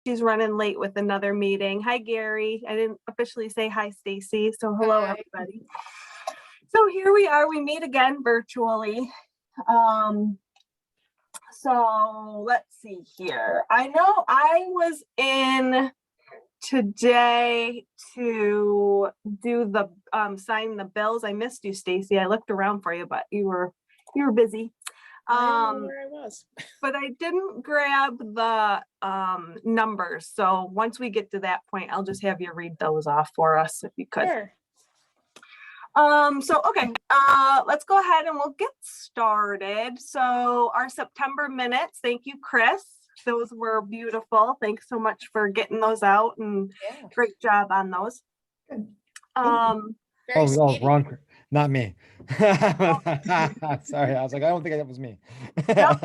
she's running late with another meeting. Hi, Gary. I didn't officially say hi, Stacy. So hello, Hi. everybody. So here we are. We meet again virtually. So let's see here. I know I was in today to do the sign the bills. I missed you, Stacy. I looked around for you, but you were busy. I don't know where I was. But I didn't grab the numbers. So once we get to that point, I'll just have you read those off for us if you could. Sure. So okay, let's go ahead and we'll get started. So our September minutes, thank you, Chris. Those were beautiful. Thanks so much for getting those out, and great job on those. Wrong, not me. Sorry, I was like, I don't think that was me. Nope.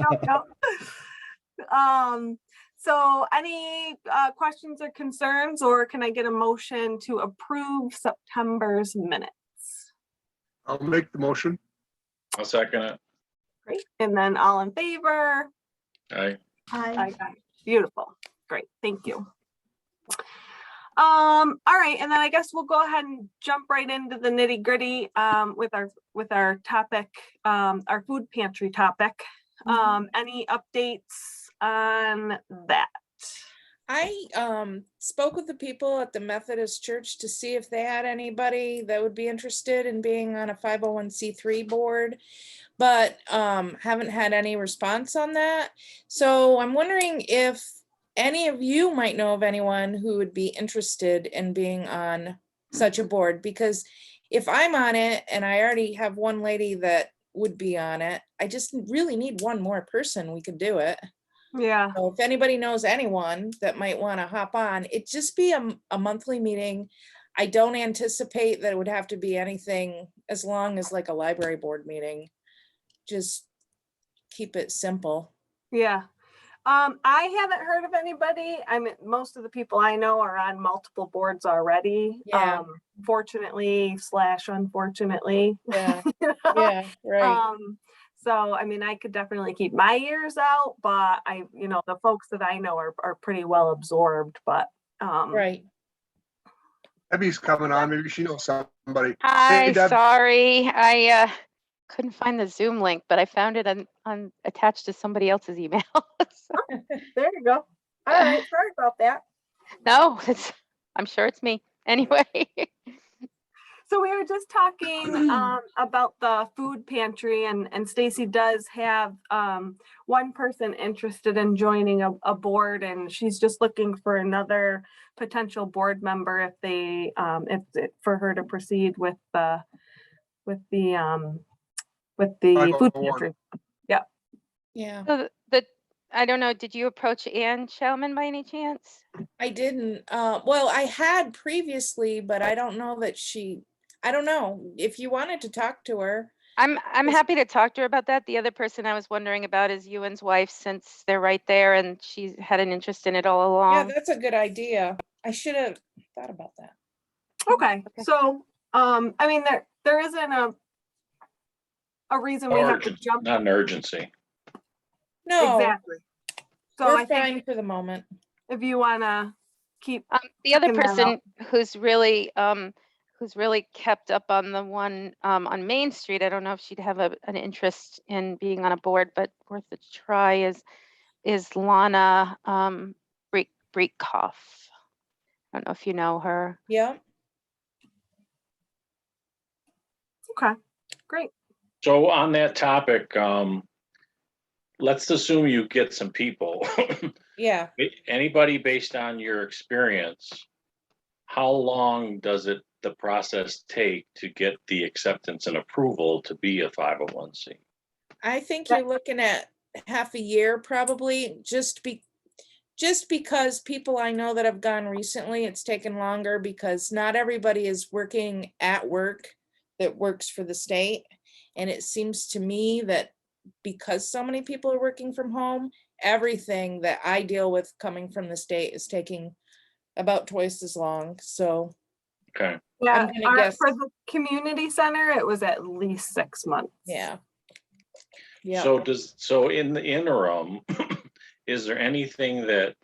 So any questions or concerns, or can I get a motion to approve September's minutes? I'll make the motion. I'll second it. Great. And then all in favor? Aye. Aye. Beautiful. Great. Thank you. All right. And then I guess we'll go ahead and jump right into the nitty gritty with our topic, our food pantry topic. Any updates on that? I spoke with the people at the Methodist Church to see if they had anybody that would be interested in being on a 501c3 board, but haven't had any response on that. So I'm wondering if any of you might know of anyone who would be interested in being on such a board, because if I'm on it and I already have one lady that would be on it, I just really need one more person. We could do it. Yeah. So if anybody knows anyone that might want to hop on, it'd just be a monthly meeting. I don't anticipate that it would have to be anything as long as like a library board meeting. Just keep it simple. Yeah. I haven't heard of anybody. I mean, most of the people I know are on multiple boards already. Yeah. Fortunately / unfortunately. Yeah. Yeah. Right. So, I mean, I could definitely keep my ears out, but the folks that I know are pretty well absorbed, but Right. Debbie's coming on. Maybe she knows somebody. Hi, Hey, Deb. sorry. I couldn't find the Zoom link, but I found it on attached to somebody else's email. So, there you go. All right, sorry about that. no, I'm sure it's me. Anyway. So we were just talking about the food pantry, and Stacy does have one person interested in joining a board, and she's just looking for another potential board member for her to proceed with the food pantry. Yeah. Yeah. So I don't know, did you approach Ann Schauman by any chance? I didn't. Well, I had previously, but I don't know that I don't know if you wanted to talk to her. I'm happy to talk to her about that. The other person I was wondering about is Ewan's wife, since they're right there and she's had an interest in it all along. Yeah, that's a good idea. I should have thought about that. Okay. So, I mean, there isn't a reason we have to jump. Not an urgency. No, Exactly. So we're I fine think for the moment. if you want to keep the other checking that person who's really kept up on the one on Main Street, I don't know if she'd have an interest in being on a board, but worth a try, is Lana Breekoff. I don't know if you know her. Yeah. Okay, great. So on that topic, let's assume you get some people. Yeah. Anybody based on your experience, how long does the process take to get the acceptance and approval to be a 501c? I think you're looking at half a year probably, just because people I know that have gone recently, it's taken longer because not everybody is working at work that works for the state. And it seems to me that because so many people are working from home, everything that I deal with coming from the state is taking about twice as long. So Okay. Yeah, I'm gonna guess. for the community center, it was at least 6 months. Yeah. Yeah. So in the interim, is there anything that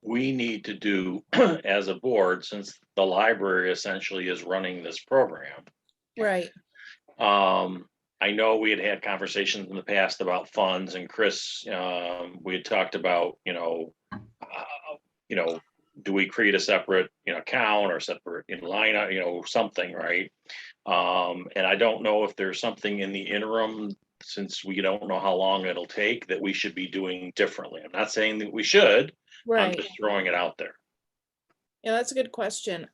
we need to do as a board, since the library essentially is running this program. Right. I know we had conversations in the past about funds, and Chris, we had talked about, do we create a separate, account or separate line, something, right? And I don't know if there's something in the interim, since we don't know how long it'll take, that we should be doing differently. I'm not saying that we should, I'm Right. just throwing it out there. Yeah, that's a good question.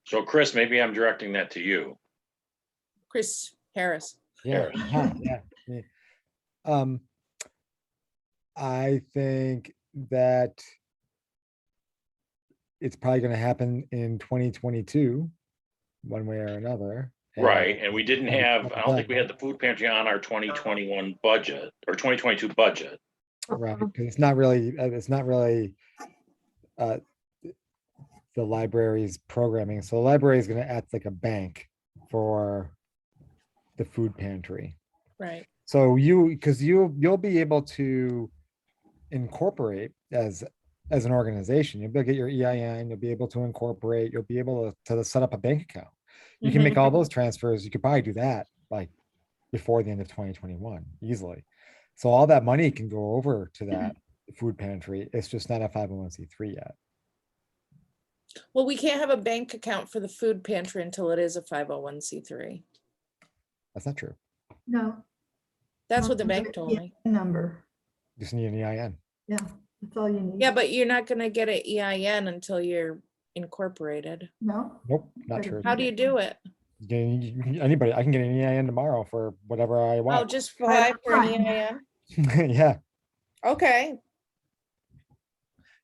So Chris, maybe I'm directing that to you. Chris Harris. Yeah, yeah. Yeah. I think that it's probably going to happen in 2022, one way or another. Right, and we didn't and have, I don't think we had the food pantry on our 2021 budget or 2022 budget. Right, because it's not really uh, the library's programming. So the library is going to act like a bank for the food pantry. Right. So you'll be able to incorporate as an organization. You'll be able to get your EIN, you'll be able to incorporate, you'll be able to set up a bank account. You can make all those transfers. You could probably do that like before the end of 2021 easily. So all that money can go over to that food pantry. It's just not a 501c3 yet. Well, we can't have a bank account for the food pantry until it is a 501c3. That's not true. No. That's what the no, bank the told me. EIN Number, You just need an EIN. yeah, that's all you need. Yeah, but you're not gonna get an EIN until you're incorporated. No, Nope, not Better true. How do you do it? Anybody, I can get an EIN tomorrow for whatever I Oh, want. just apply for an Fine. EIN? Yeah, Okay,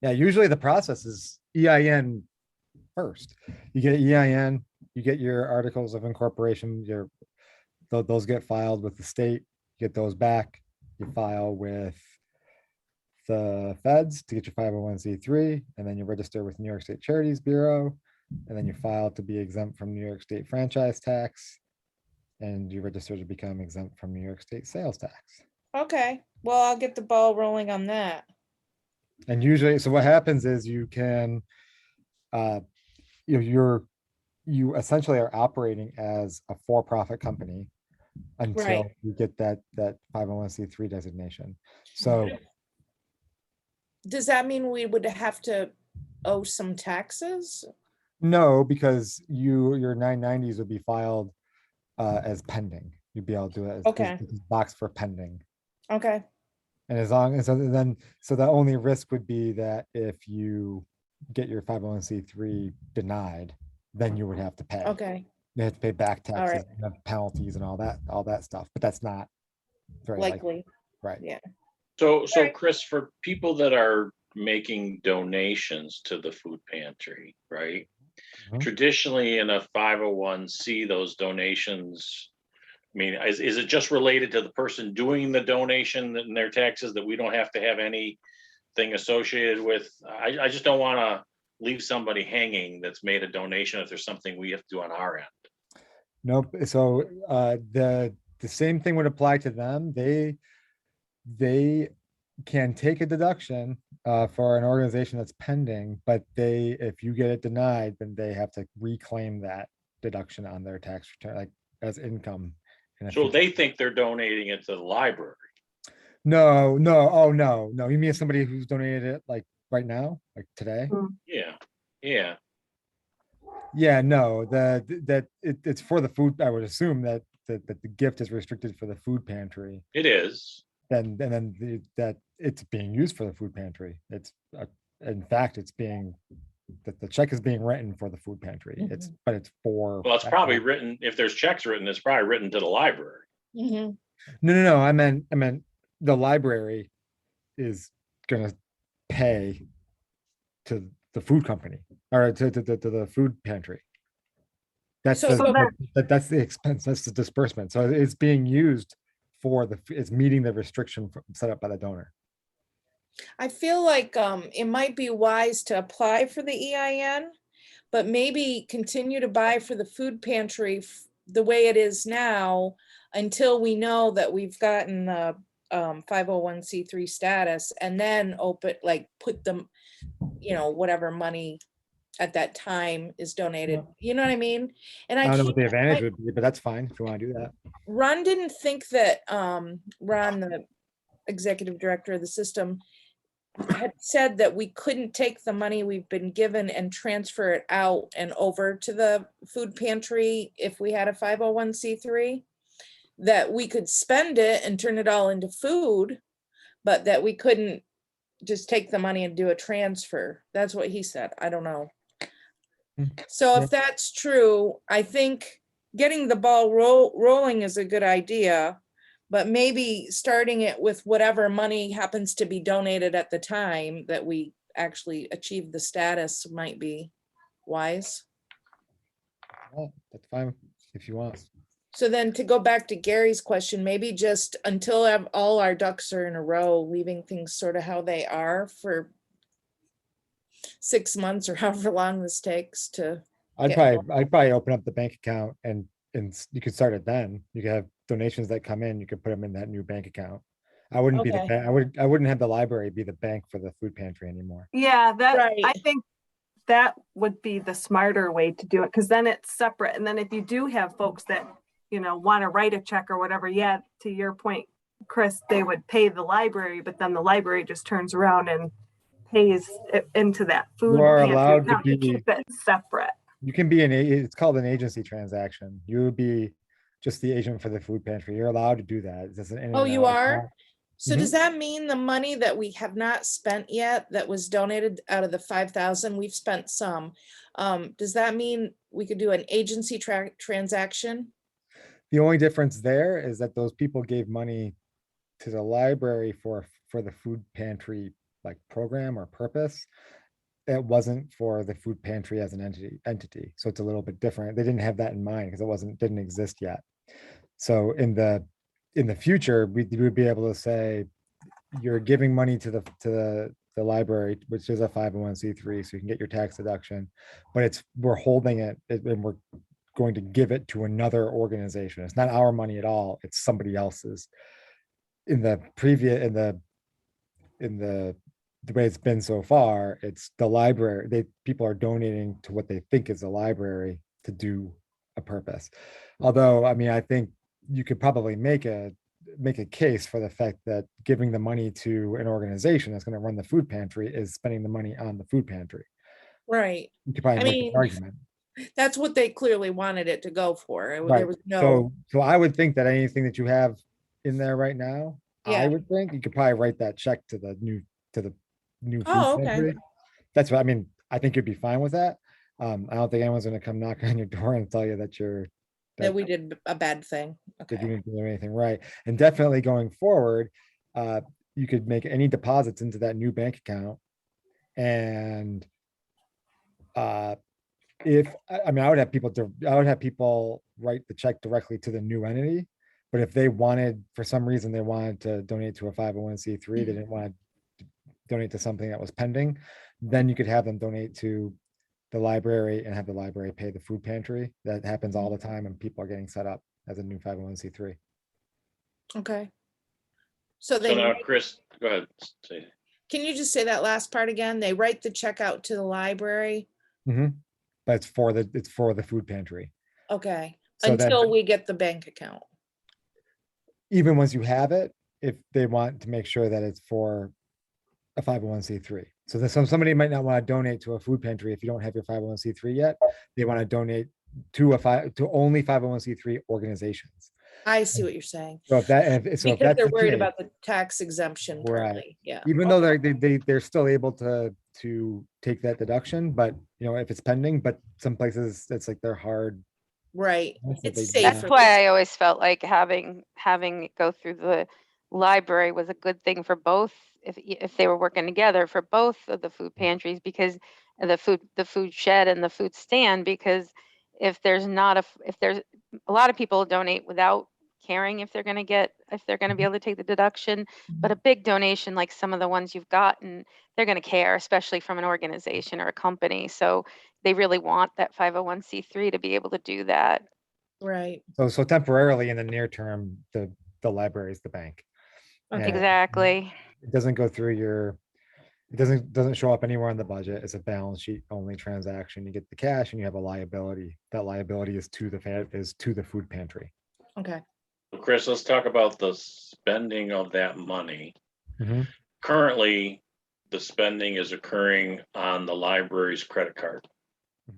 yeah. Usually the process is EIN first. You get EIN, you get your articles of incorporation, those get filed with the state, get those back, you file with the feds to get your 501c3, and then you register with New York State Charities Bureau, and then you file to be exempt from New York State franchise tax, and you register to become exempt from New York State sales tax. okay. Well, I'll get the ball rolling on that. And usually, so what happens is you can, you essentially are operating as a for-profit company until Right. you get that 501c3 designation. So Does that mean we would have to owe some taxes? no, because your 990s would be filed as pending. You'd be able to do it as Okay. box for pending. Okay, And as long as so the only risk would be that if you get your 501c3 denied, then you would have to pay. okay, You have to pay back All taxes, right. and have penalties and all that stuff, but that's not very likely, likely. right? Yeah. So Alright. Chris, for people that are making donations to the food pantry, right? Mhm. Traditionally in a 501c, those donations, I mean, is it just related to the person doing the donation and their taxes, that we don't have to have anything associated with? I just don't want to leave somebody hanging that's made a donation if there's something we have to do on our end. Nope. So the same thing would apply to them. They can take a deduction for an organization that's pending, but if you get it denied, then they have to reclaim that deduction on their tax return, like as income. in a So future- they think they're donating it to the library. No, oh, no. You mean somebody who's donated it like right now, like today? Yeah, yeah. Yeah, no, it's for the food. I would assume that the gift is restricted for the food pantry. It is. That it's being used for the food pantry. In fact, the check is being written for the food pantry. But it's for. Well, it's probably written, if there's checks written, it's probably written to the library. Mhm. No. I meant the library is gonna pay to the food company or to the food pantry. That's So- that's the expense. That's the disbursement. So it's being used for it's meeting the restriction set up by the donor. I feel like it might be wise to apply for the EIN, but maybe continue to buy for the food pantry the way it is now until we know that we've gotten the 501c3 status and then open, like, put them, whatever money at that time is donated, you know what I mean? And I don't know what the can't- advantage would be, but that's fine if you want to do that. Ron didn't think that, Ron, the executive director of the system, had said that we couldn't take the money we've been given and transfer it out and over to the food pantry if we had a 501c3, that we could spend it and turn it all into food, but that we couldn't just take the money and do a transfer. That's what he said. I don't know. So Yeah. if that's true, I think getting the ball rolling is a good idea, but maybe starting it with whatever money happens to be donated at the time that we actually achieve the status might be wise. Well, that's fine if you want. So then to go back to Gary's question, maybe just until all our ducks are in a row, leaving things sort of how they are for 6 months or however long this takes to. I'd Yeah. probably open up the bank account and you could start it then. You could have donations that come in, you could put them in that new bank account. I wouldn't be the Okay. bank, I wouldn't have the library be the bank for the food pantry anymore. Yeah, I Right. think that would be the smarter way to do it, because then it's separate. And then if you do have folks that, want to write a check or whatever, yeah, to your point, Chris, they would pay the library, but then the library just turns around and pays it into that food You are pantry allowed to account to keep it separate. You can be it's called an agency transaction. You would be just the agent for the food pantry. You're allowed to do that. It's just an in Oh, and you out are? account. So does that mean the money that we have not spent yet, that was donated out of the 5,000, we've spent some. Does that mean we could do an agency transaction? The only difference there is that those people gave money to the library for the food pantry like program or purpose. It wasn't for the food pantry as an entity. So it's a little bit different. They didn't have that in mind because didn't exist yet. So in the future, we would be able to say you're giving money to the library, which is a 501c3, so you can get your tax deduction, but we're holding it and we're going to give it to another organization. It's not our money at all. It's somebody else's. In the way it's been so far, it's the library. People are donating to what they think is a library to do a purpose. Although, I mean, I think you could probably make a case for the fact that giving the money to an organization that's going to run the food pantry is spending the money on the food pantry. Right. You could probably I make mean, an argument. That's what they clearly wanted it to go for. There Right. was no. So I would think that anything that you have in there right now, Yeah. I would think you could probably write that check to the new food Oh, okay. pantry. That's what I mean. I think you'd be fine with that. I don't think anyone's going to come knock on your door and tell you That we did a bad thing. that you Okay. didn't do anything right. And definitely going forward, you could make any deposits into that new bank account. And I would have people write the check directly to the new entity. But if they wanted, for some reason, they wanted to donate to a 501c3, they didn't want to donate to something that was pending, then you could have them donate to the library and have the library pay the food pantry. That happens all the time and people are getting set up as a new 501c3. Okay. So So now, they, Chris, go ahead. Say. can you just say that last part again? They write the check out to the library. But it's for the food pantry. Okay. So then- Until we get the bank account. Even once you have it, if they want to make sure that it's for a 501c3. So somebody might not want to donate to a food pantry if you don't have your 501c3 yet. They want to donate to only 501c3 organizations. I see what you're saying. So if Because that's they're the worried case, about the tax exemption Right. currently. Yeah. even though they're still able to take that deduction, but if it's pending, but some places it's like they're hard. Right. That's what It's they do. safer. That's why I always felt like having it go through the library was a good thing for both, if they were working together for both of the food pantries, because the food shed and the food stand, because if there's a lot of people donate without caring if they're going to be able to take the deduction, but a big donation like some of the ones you've gotten, they're going to care, especially from an organization or a company. So they really want that 501c3 to be able to do that. Right. So temporarily in the near term, the library is the bank. Okay. And Exactly. It doesn't go through your, it doesn't show up anywhere on the budget. It's a balance sheet only transaction. You get the cash and you have a liability. That liability is to the food pantry. Okay. Chris, let's talk about the spending of that money. Currently, the spending is occurring on the library's credit card. Mhm.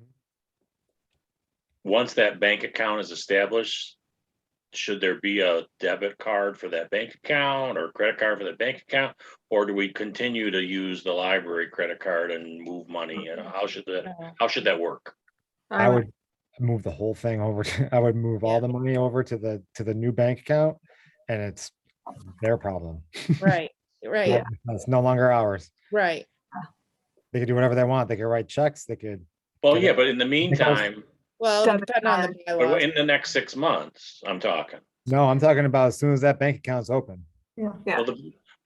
Once that bank account is established, should there be a debit card for that bank account or credit card for that bank account? Or do we continue to use the library credit card and move money? And how should that work? I would move the whole thing over to, I would move all the money over to the new bank account, and it's their problem. Right, right, It's no longer ours. right. They could do whatever they want. They could write checks. They could, Well, Get yeah, it. but in the meantime, Well, Debit depending on the card. but bylaws. in the next 6 months, I'm talking. no, I'm talking about as soon as that bank account's open. Yeah. Yeah.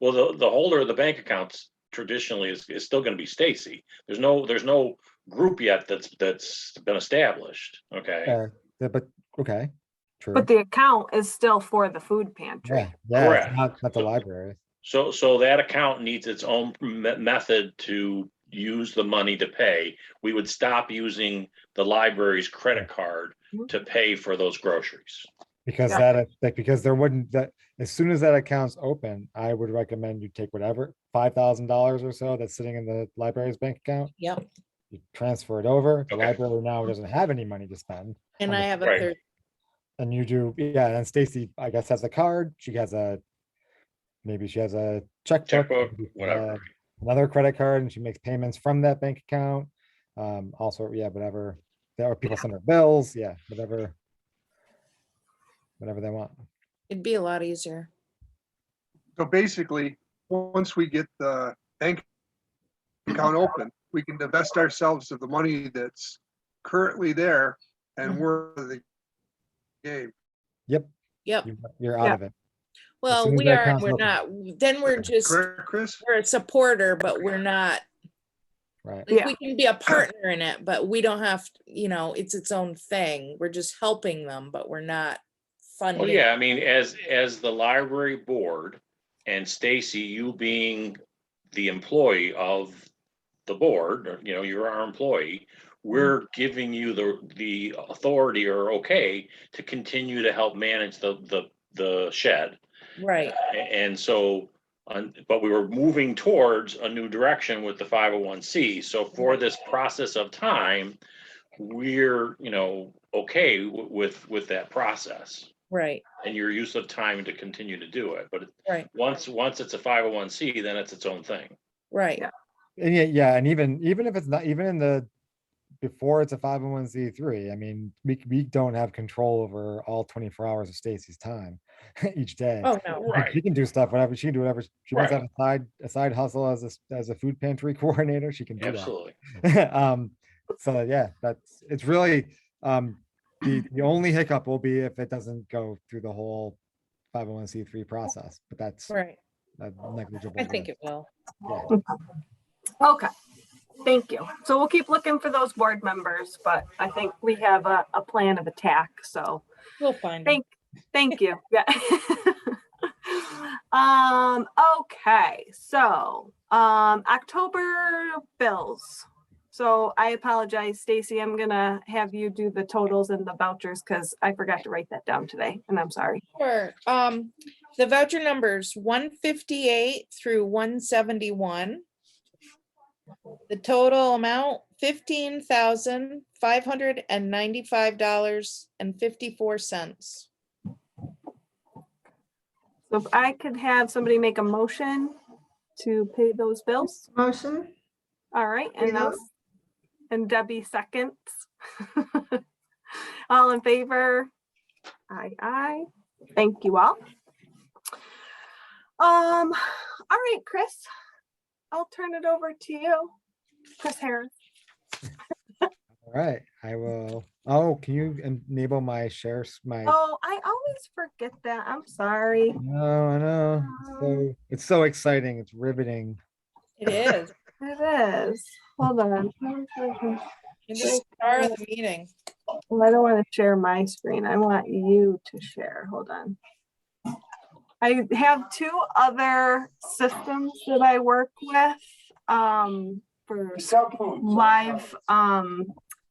Well, the holder of the bank accounts traditionally is still gonna be Stacy. There's no group yet that's been established, okay? But, okay, true. But the account is still for the food pantry. Yeah, Correct. it's not the library. So that account needs its own method to use the money to pay. We would stop using the library's credit card to pay for those groceries. Because Yeah. because there wouldn't, that, as soon as that account's open, I would recommend you take whatever, $5,000 or so that's sitting in the library's bank account, Yep. you transfer it over. The Okay. library now doesn't have any money to spend. And I have a Right. third. And you do, yeah, and Stacy, I guess, has a card. She has maybe she has a checkbook. Checkbook, maybe she whatever. has Another credit card, and she makes payments from that bank account. Also, yeah, whatever, there are people send her bills, yeah, whatever they want. It'd be a lot easier. So basically, once we get the bank account open, we can divest ourselves of the money that's currently there and we're the game. Yep, Yep. you're out of it. Well, soon as we that are, and account's we're open. not. Then we're just, Correct, Chris? we're a supporter, but we're not, Right. like, Yeah. we can be a partner in it, but we don't have, it's its own thing. We're just helping them, but we're not funding. Well, yeah, I mean, as the library board and Stacy, you being the employee of the board, or, you're our employee, we're giving you the authority or okay to continue to help manage the shed. Right, And so, but we were moving towards a new direction with the 501c. So for this process of time, we're, okay with that process right, and your use of time to continue to do it. But right, once it's a 501c, then it's its own thing. right. Yeah. And yeah, and even if it's not, even in the, before it's a 501c3, I mean, we don't have control over all 24 hours of Stacy's time each day. Oh, no. Right. She can do stuff, whatever, she can do whatever, she wants to Right. have a side hustle as a food pantry coordinator, she can do Absolutely. that. So yeah, it's really, the only hiccup will be if it doesn't go through the whole 501c3 process, but that's Right. negligible. I think risk. it will. Yeah. Okay, thank you. So we'll keep looking for those board members, but I think we have a plan of attack, so We'll find it. thank you. Yeah. Okay, so, October bills. So I apologize, Stacy, I'm gonna have you do the totals and the vouchers because I forgot to write that down today, and I'm sorry. Sure. The voucher numbers 158 through 171. The total amount $15,595.54. So if I could have somebody make a motion to pay those bills, Motion, all right, and Yeah. and Debbie seconds. All in favor? Aye. Thank you all. All right, Chris, I'll turn it over to you. Chris Harris. All right, I will. Oh, can you enable my shares, Oh, I always forget that. I'm sorry. No, I know. It's so exciting. It's riveting. It is. It is. Hold on. You're the star of the meeting. Well, I don't want to share my screen. I want you to share. Hold on. I have two other systems that I work with for live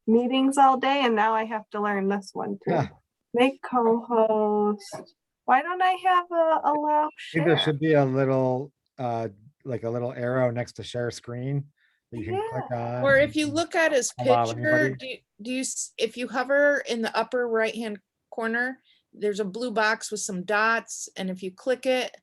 meetings all day, and now I have to learn this one too. Yeah. Make co-host. Why don't I have a allow I think there share? should be a little, like a little arrow next to share screen that you can click on. Or if you look at his allow picture, anybody. do you, if you hover in the upper right-hand corner, there's a blue box with some dots, and if you click it,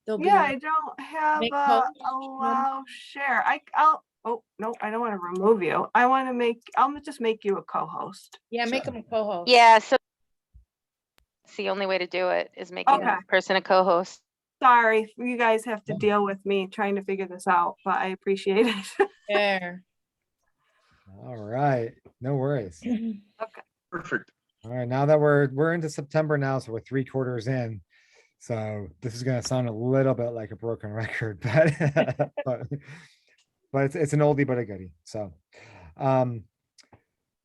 there'll be. Yeah, I don't have Make a co-host. allow share. I'll, oh, no, I don't want to remove you. I want to make, I'll just make you a co-host. Yeah, make him a co-host. Yeah, so it's the only way to do it is making Okay. a person a co-host. Sorry, you guys have to deal with me trying to figure this out, but I appreciate it. There. All right, no worries. Perfect. All right, now that we're into September now, so we're 3/4 in. So this is gonna sound a little bit like a broken record, but it's an oldie but a goodie. So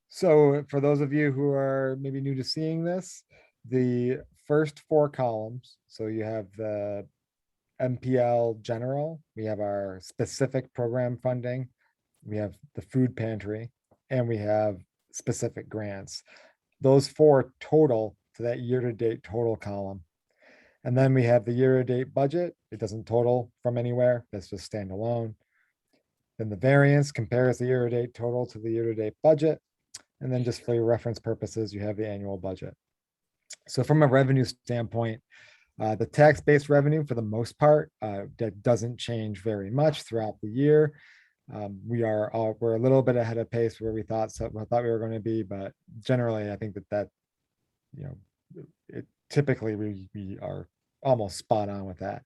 so for those of you who are maybe new to seeing this, the first 4 columns, so you have the MPL general, we have our specific program funding, we have the food pantry, and we have specific grants. Those 4 total to that year-to-date total column. And then we have the year-to-date budget. It doesn't total from anywhere. That's just standalone. Then the variance compares the year-to-date total to the year-to-date budget. And then just for your reference purposes, you have the annual budget. So from a revenue standpoint, the tax-based revenue, for the most part, that doesn't change very much throughout the year. We're a little bit ahead of pace where we thought we were going to be, but generally, I think that typically we are almost spot on with that.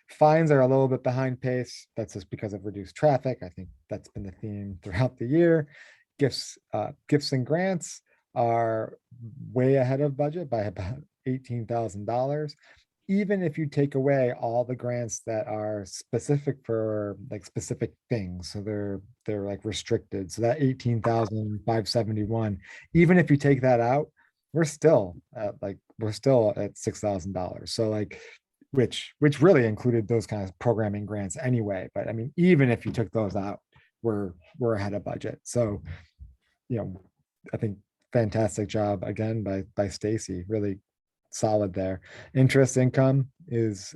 Fines are a little bit behind pace. That's just because of reduced traffic. I think that's been the theme throughout the year. Gifts and grants are way ahead of budget by about $18,000. Even if you take away all the grants that are specific for like specific things, so they're like restricted. So that 18,571, even if you take that out, we're still at $6,000. So like, which really included those kind of programming grants anyway. But I mean, even if you took those out, we're ahead of budget. So, I think fantastic job again by Stacy, really solid there. Interest income is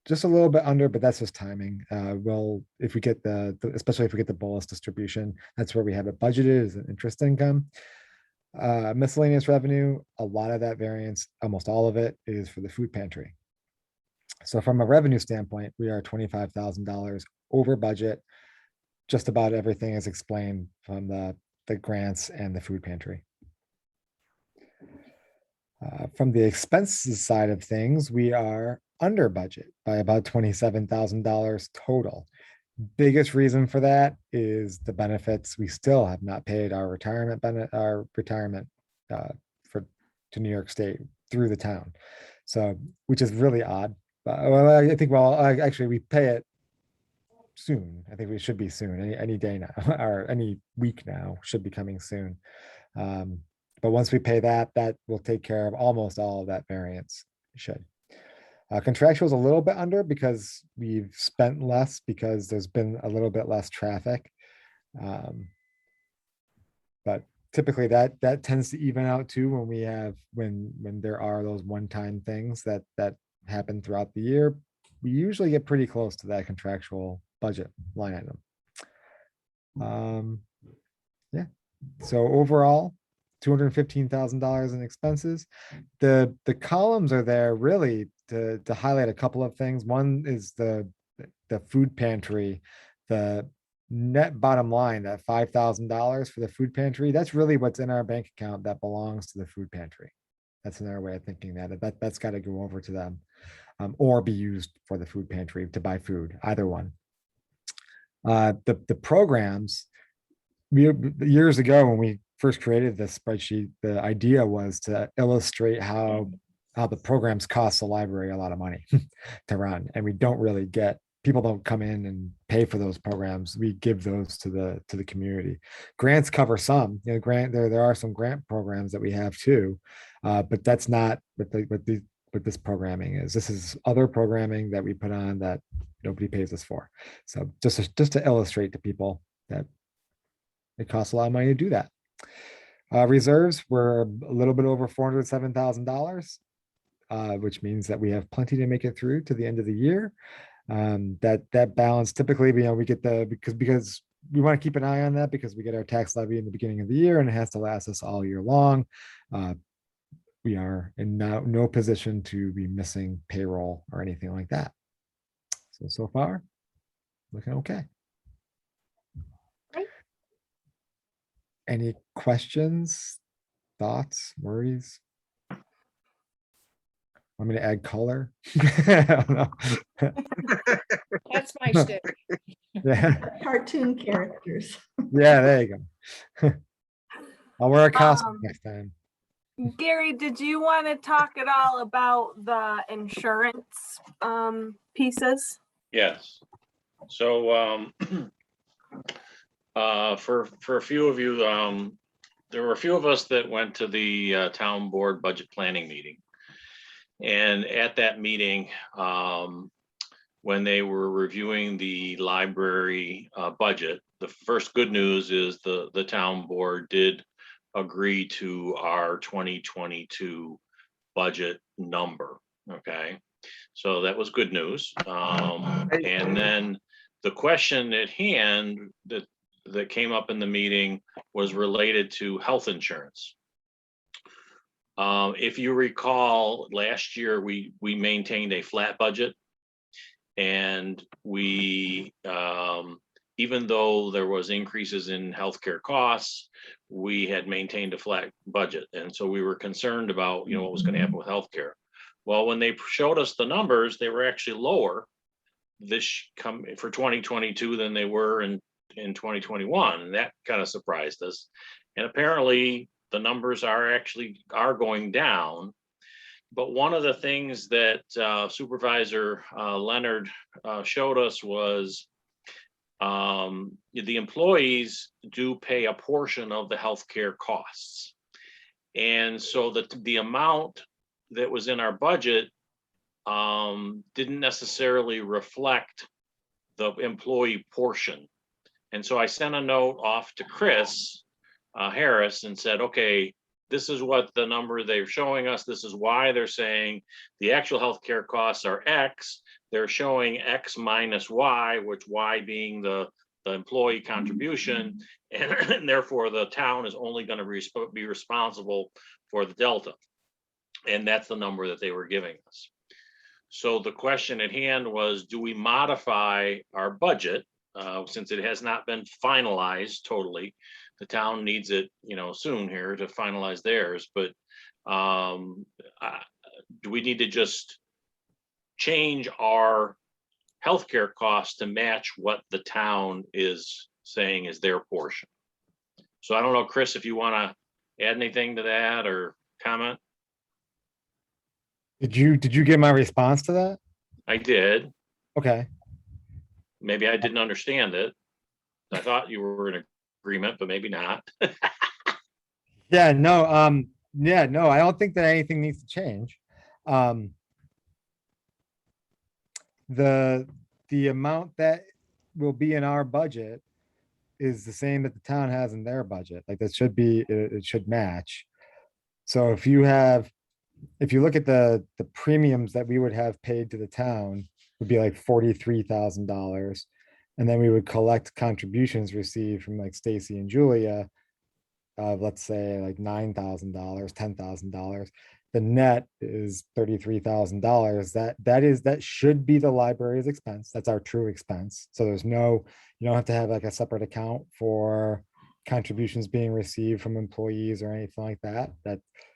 just a little bit under, but that's just timing. If we get especially if we get the bolus distribution, that's where we have it budgeted is an interest income. Miscellaneous revenue, a lot of that variance, almost all of it is for the food pantry. So from a revenue standpoint, we are $25,000 over budget. Just about everything is explained from the grants and the food pantry. From the expenses side of things, we are under budget by about $27,000 total. Biggest reason for that is the benefits. We still have not paid our retirement to New York State through the town. So, which is really odd. But actually we pay it soon. I think we should be soon, any day now, or any week now should be coming soon. But once we pay that will take care of almost all of that variance. It should. Contractual is a little bit under because we've spent less because there's been a little bit less traffic. But typically that tends to even out too when there are those one-time things that happen throughout the year. We usually get pretty close to that contractual budget line item. Yeah. So overall, $215,000 in expenses. The columns are there really to highlight a couple of things. One is the food pantry, the net bottom line, that $5,000 for the food pantry. That's really what's in our bank account that belongs to the food pantry. That's another way of thinking that's got to go over to them, or be used for the food pantry to buy food, either one. The programs, years ago when we first created this spreadsheet, the idea was to illustrate how the programs cost the library a lot of money to run, and we don't really get, people don't come in and pay for those programs. We give those to the community. Grants cover some, there are some grant programs that we have too, but that's not what this programming is. This is other programming that we put on that nobody pays us for. So just to illustrate to people that it costs a lot of money to do that. Reserves were a little bit over $407,000, which means that we have plenty to make it through to the end of the year. That balance typically, we get because we want to keep an eye on that because we get our tax levy in the beginning of the year and it has to last us all year long. We are in no position to be missing payroll or anything like that. So far, looking okay. Great. Any questions, thoughts, worries? Want me to add color? I don't know. That's my shtick. Yeah, Cartoon characters. yeah, there you go. I'll wear a costume next time. Gary, did you want to talk at all about the insurance pieces? Yes. So for a few of you, there were a few of us that went to the town board budget planning meeting. And at that meeting, when they were reviewing the library budget, the first good news is the town board did agree to our 2022 budget number. Okay, so that was good news. And then the question at hand that came up in the meeting was related to health insurance. If you recall, last year we maintained a flat budget, and we even though there was increases in healthcare costs, we had maintained a flat budget, and so we were concerned about what was going to happen with healthcare. Well, when they showed us the numbers, they were actually lower for 2022 than they were in 2021, and that kind of surprised us. And apparently the numbers are going down. But one of the things that Supervisor Leonard showed us was the employees do pay a portion of the healthcare costs. And so the amount that was in our budget didn't necessarily reflect the employee portion. And so I sent a note off to Chris Harris and said, okay, this is what the number they're showing us. This is why they're saying the actual healthcare costs are X. They're showing X minus Y, which Y being the employee contribution, and therefore the town is only going to be responsible for the delta. And that's the number that they were giving us. So the question at hand was, do we modify our budget since it has not been finalized totally? The town needs it, soon here to finalize theirs, but do we need to just change our healthcare costs to match what the town is saying is their portion? So I don't know, Chris, if you want to add anything to that or comment? Did you get my response to that? I did. Okay. Maybe I didn't understand it. I thought you were in agreement, but maybe not. Yeah, no, I don't think that anything needs to change. The amount that will be in our budget is the same that the town has in their budget. Like that should be, it should match. So if you look at the premiums that we would have paid to the town would be like $43,000. And then we would collect contributions received from like Stacy and Julia of, let's say, like $9,000, $10,000. The net is $33,000. That should be the library's expense. That's our true expense. So you don't have to have like a separate account for contributions being received from employees or anything like that.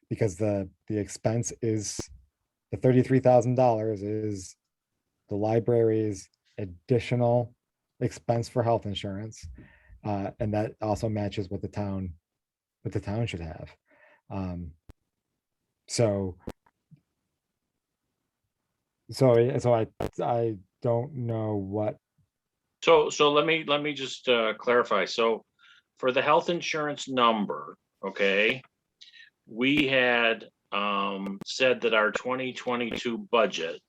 Because the expense is the $33,000 is the library's additional expense for health insurance, and that also matches what the town should have. So I don't know what. So let me just clarify. So for the health insurance number, okay, we had said that our 2022 budget,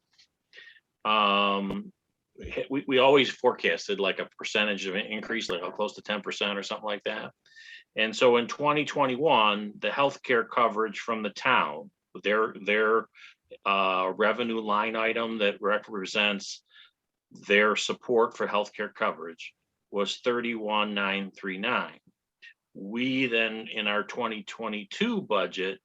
we always forecasted like a percentage of an increase, like close to 10% or something like that. And so in 2021, the healthcare coverage from the town, their revenue line item that represents their support for healthcare coverage was 31,939. We then in our 2022 budget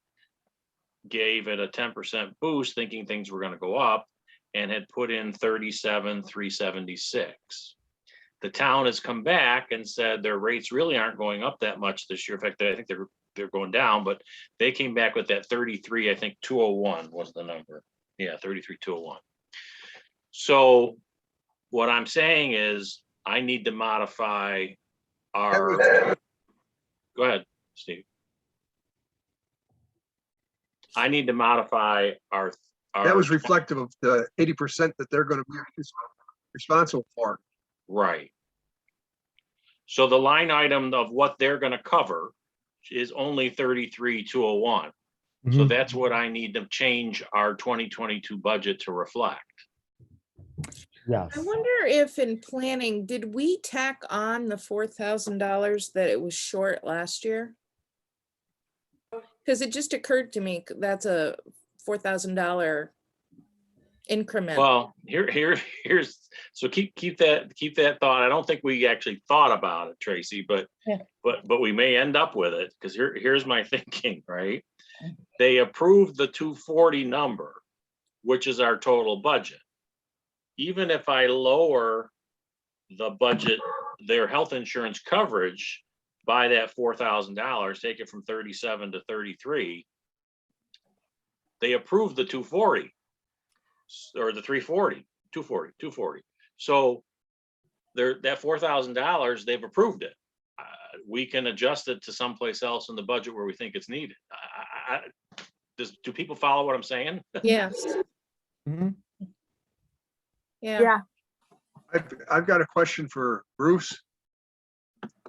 gave it a 10% boost, thinking things were going to go up, and had put in 37,376. The town has come back and said their rates really aren't going up that much this year. In fact, I think they're going down, but they came back with that 33, I think 201 was the number. Yeah, 33,201. So what I'm saying is I need to modify our, go ahead, Steve. I need to modify our. That was reflective of the 80% that they're going to be responsible for. Right. So the line item of what they're going to cover is only 33,201. So that's what I need to change our 2022 budget to reflect. Yes. I wonder if in planning, did we tack on the $4,000 that it was short last year? Because it just occurred to me, that's a $4,000 increment. Well, here's so keep that thought. I don't think we actually thought about it, Tracy, but we may end up with it, because here's my thinking, right? They approved the 240 number, which is our total budget. Even if I lower the budget, their health insurance coverage by that $4,000, take it from 37 to 33, they approved the 240 or the 340, 240. So that $4,000, they've approved it. We can adjust it to someplace else in the budget where we think it's needed. Do people follow what I'm saying? Yes. Mhm. Yeah. Yeah. I've got a question for Bruce.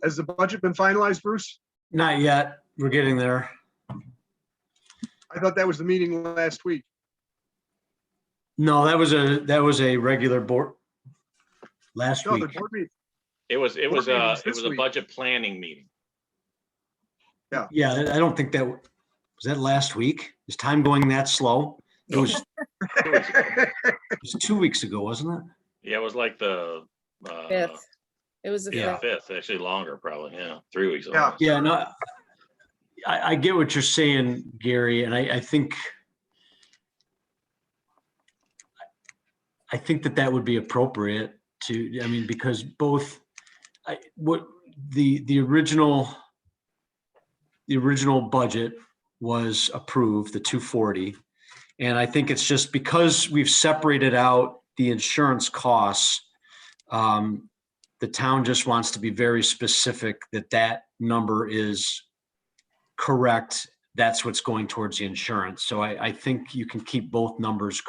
Has the budget been finalized, Bruce? Not yet. We're getting there. I thought that was the meeting last week. No, that was a regular board last No, the week. board meeting. It was meeting's a this week. budget planning meeting. Yeah, I don't think was that last week. Is time going that slow? It was 2 weeks ago, wasn't it? Yeah, it was like the Fifth. It was the Yeah. fifth. fifth, actually longer, probably. Yeah, 3 weeks. Yeah. almost. Yeah, no, I get what you're saying, Gary, and I think that would be appropriate to, I mean, because both, what the original budget was approved, the 240. And I think it's just because we've separated out the insurance costs, the town just wants to be very specific that number is correct. That's what's going towards the insurance. So I think you can keep both numbers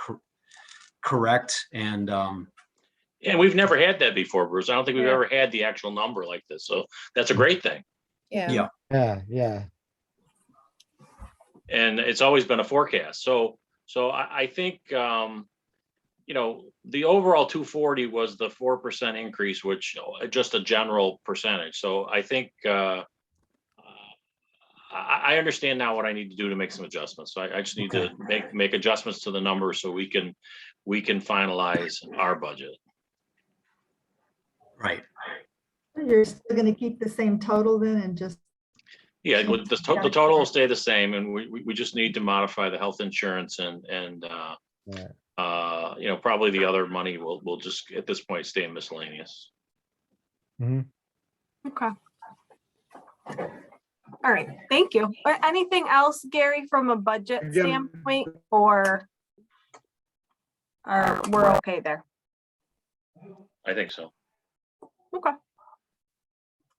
correct. And And we've never had that before, Bruce. I don't think we've ever had the actual number like this. So that's a great thing. Yeah. Yeah. And it's always been a forecast. So I think, the overall 240 was the 4% increase, which just a general percentage. So I think I understand now what I need to do to make some adjustments. So I just need to make adjustments to the numbers so we can finalize our budget. right. You're still going to keep the same total then and just. Yeah, the total will stay the same, and we just need to modify the health insurance and probably the other money will just at this point stay in miscellaneous. Okay. All right, thank you. Anything else, Gary, from a budget Again- standpoint, or we're okay there? I think so. Okay.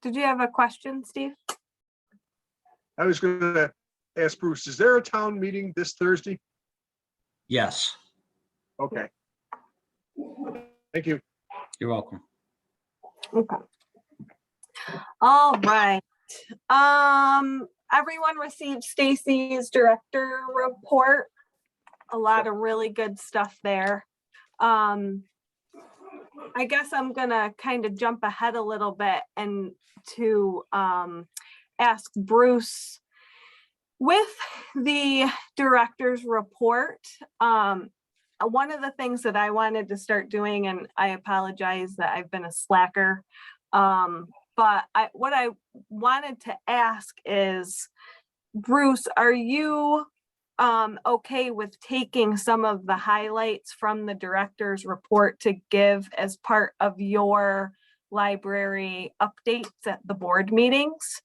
Did you have a question, Steve? I was gonna ask Bruce, is there a town meeting this Thursday? Yes, Okay. Thank you. you're welcome. Okay. All right. everyone received Stacy's director report. A lot of really good stuff there. I guess I'm gonna kind of jump ahead a little bit and to ask Bruce, with the director's report, one of the things that I wanted to start doing, and I apologize that I've been a slacker, but what I wanted to ask is, Bruce, are you okay with taking some of the highlights from the director's report to give as part of your library updates at the board meetings?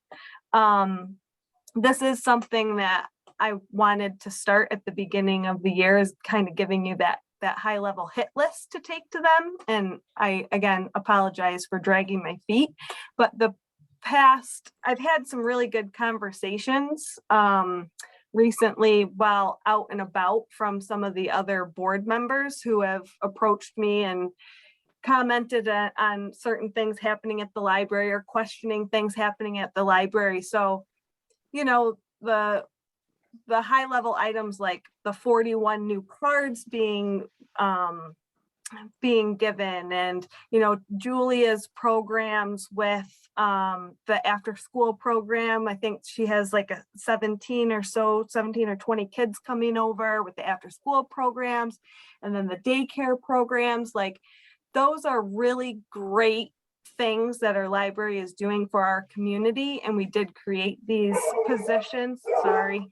This is something that I wanted to start at the beginning of the year, is kind of giving you that high level hit list to take to them. And I, again, apologize for dragging my feet, but I've had some really good conversations recently while out and about from some of the other board members who have approached me and commented on certain things happening at the library or questioning things happening at the library. So, you know, the high level items like the 41 new cards being given, and, you know, Julia's programs with the after school program. I think she has like a 17 or 20 kids coming over with the after school programs, and then the daycare programs. Like, those are really great things that our library is doing for our community. And we did create these positions. Sorry.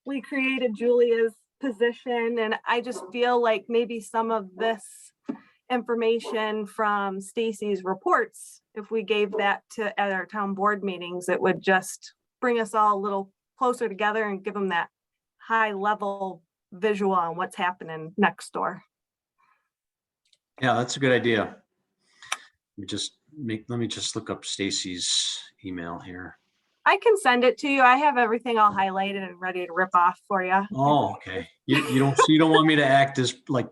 We created Julia's position, and I just feel like maybe some of this information from Stacy's reports, if we gave that at our town board meetings, it would just bring us all a little closer together and give them that high level visual on what's happening next door. Yeah, that's a good idea. Let me just look up Stacy's email here. I can send it to you. I have everything all highlighted and ready to rip off for you. Oh, okay. You don't want me to act as like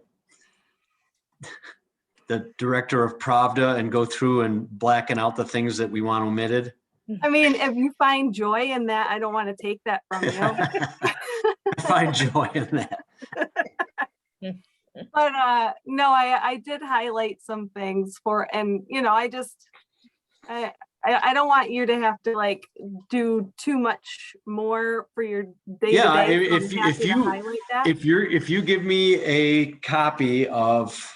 the director of Pravda and go through and blacken out the things that we want omitted? I mean, if you find joy in that, I don't want to take that from you. I find joy in that. But no, I did highlight some things and, you know, I don't want you to have to like do too much more for your day. Yeah, if you give me a copy of,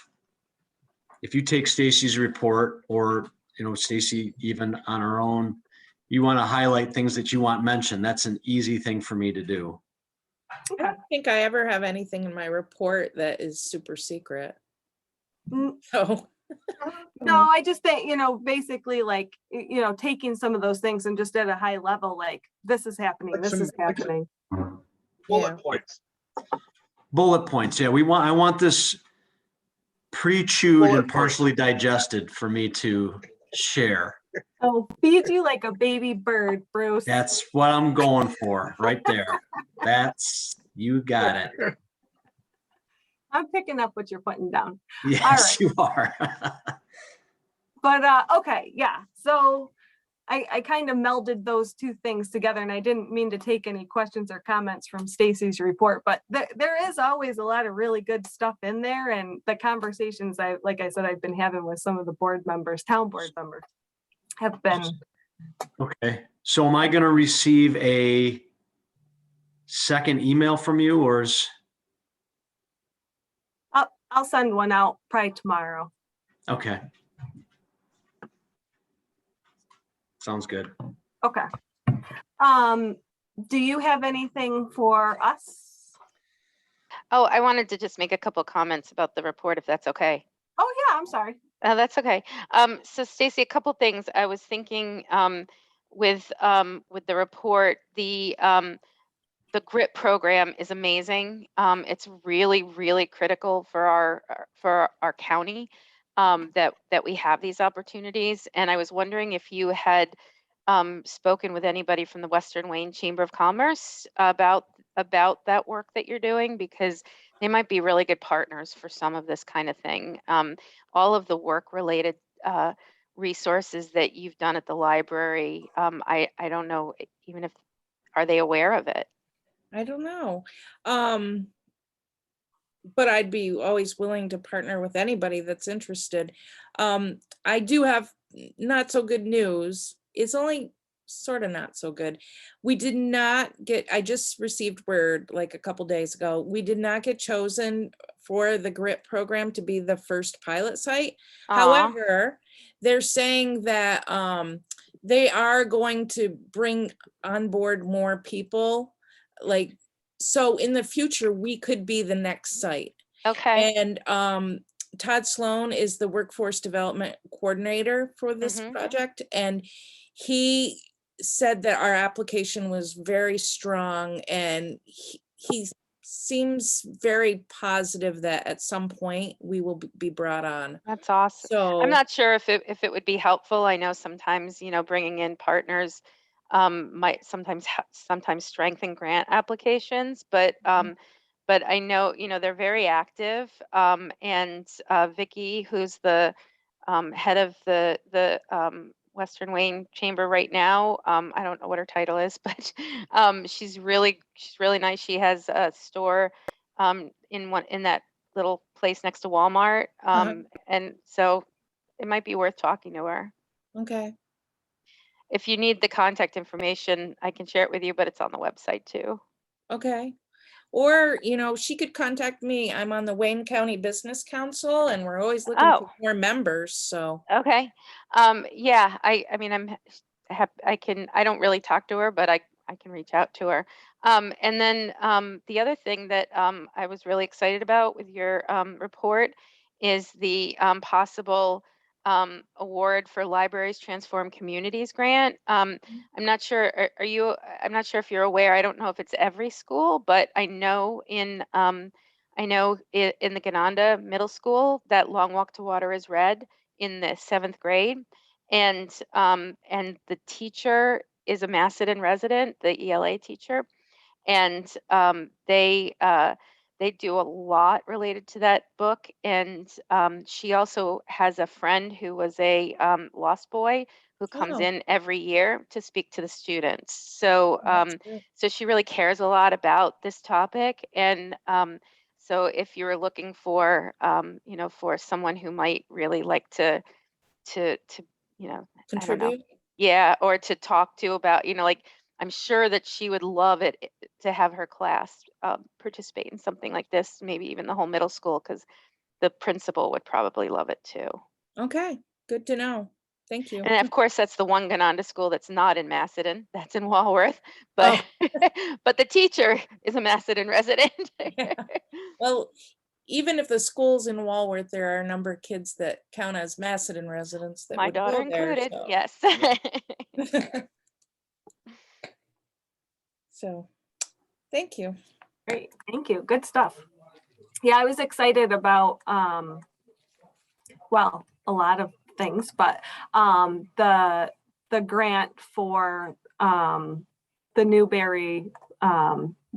if you take Stacy's report, or, you know, Stacy even on her own, you want to highlight things that you want mentioned, that's an easy thing for me to do. I don't think I ever have anything in my report that is super secret. So. No, I just think, you know, basically like, you know, taking some of those things and just at a high level, like, this is happening, Like this is happening. Bullet points. Bullet points. Yeah, I want this pre-chewed Bullet and partially digested for me to share. Oh, feed you like a baby bird, Bruce. That's what I'm going for right there. You got it. I'm picking up what you're putting down. Yes, you are. But okay, yeah. So I kind of melded those two things together, and I didn't mean to take any questions or comments from Stacy's report, but there is always a lot of really good stuff in there, and the conversations like I said, I've been having with some of the town board members have been. Okay. So am I going to receive a second email from you, or is? I'll send one out probably tomorrow. Okay. Sounds good. Okay. Do you have anything for us? Oh, I wanted to just make a couple comments about the report, if that's okay. Oh yeah, I'm sorry. That's okay. So Stacy, a couple things I was thinking with the report, the GRIP program is amazing. It's really, really critical for our county that we have these opportunities. And I was wondering if you had spoken with anybody from the Western Wayne Chamber of Commerce about that work that you're doing, because they might be really good partners for some of this kind of thing. All of the work related resources that you've done at the library. I don't know even if, are they aware of it? I don't know. But I'd be always willing to partner with anybody that's interested. I do have not so good news. It's only sort of not so good. We did not get, I just received word like a couple days ago, we did not get chosen for the GRIT program to be the first pilot site. Aw. However, they're saying that they are going to bring on board more people. Like, so in the future, we could be the next site. Okay. And Todd Sloan is the workforce development coordinator for this Mhm. project. And he said that our application was very strong, and he seems very positive that at some point we will be brought on. That's awesome. I'm So, not sure if it would be helpful. I know sometimes, bringing in partners might sometimes strengthen grant applications, but I know, they're very active. And Vicky, who's the head of the Western Wayne Chamber right now, I don't know what her title is, but she's really nice. She has a store in that little place next to Walmart. And so it might be worth talking to her. okay. If you need the contact information, I can share it with you, but it's on the website too. Okay. Or, she could contact me. I'm on the Wayne County Business Council, and we're always looking for Oh, more members. So, okay. Yeah, I mean, I don't really talk to her, but I can reach out to her. And then the other thing that I was really excited about with your report is the possible award for Libraries Transform Communities grant. I'm not sure, I'm not sure if you're aware, I don't know if it's every school, but I know in the Gananda Middle School that Long Walk to Water is read in the 7th grade. And the teacher is a Macedon resident, the ELA teacher. And they do a lot related to that book. And she also has a friend who was a lost boy who comes oh, in every year to speak to the students. So that's good. so she really cares a lot about this topic. And so if you're looking for for someone who might really like to I don't know, Contribute. yeah, or to talk to about, like, I'm sure that she would love it to have her class participate in something like this, maybe even the whole middle school, because the principal would probably love it too. Okay. Good to know. Thank you. And of course, that's the one Gananda school that's not in Macedon, that's in Walworth, Oh. but but the teacher is a Macedon resident. Yeah. Well, even if the school's in Walworth, there are a number of kids that count as Macedon residents that My would daughter go there. included, So. yes. So, thank you. Great, thank you. Good stuff. Yeah, I was excited about, well, a lot of things, but the grant for the Newberry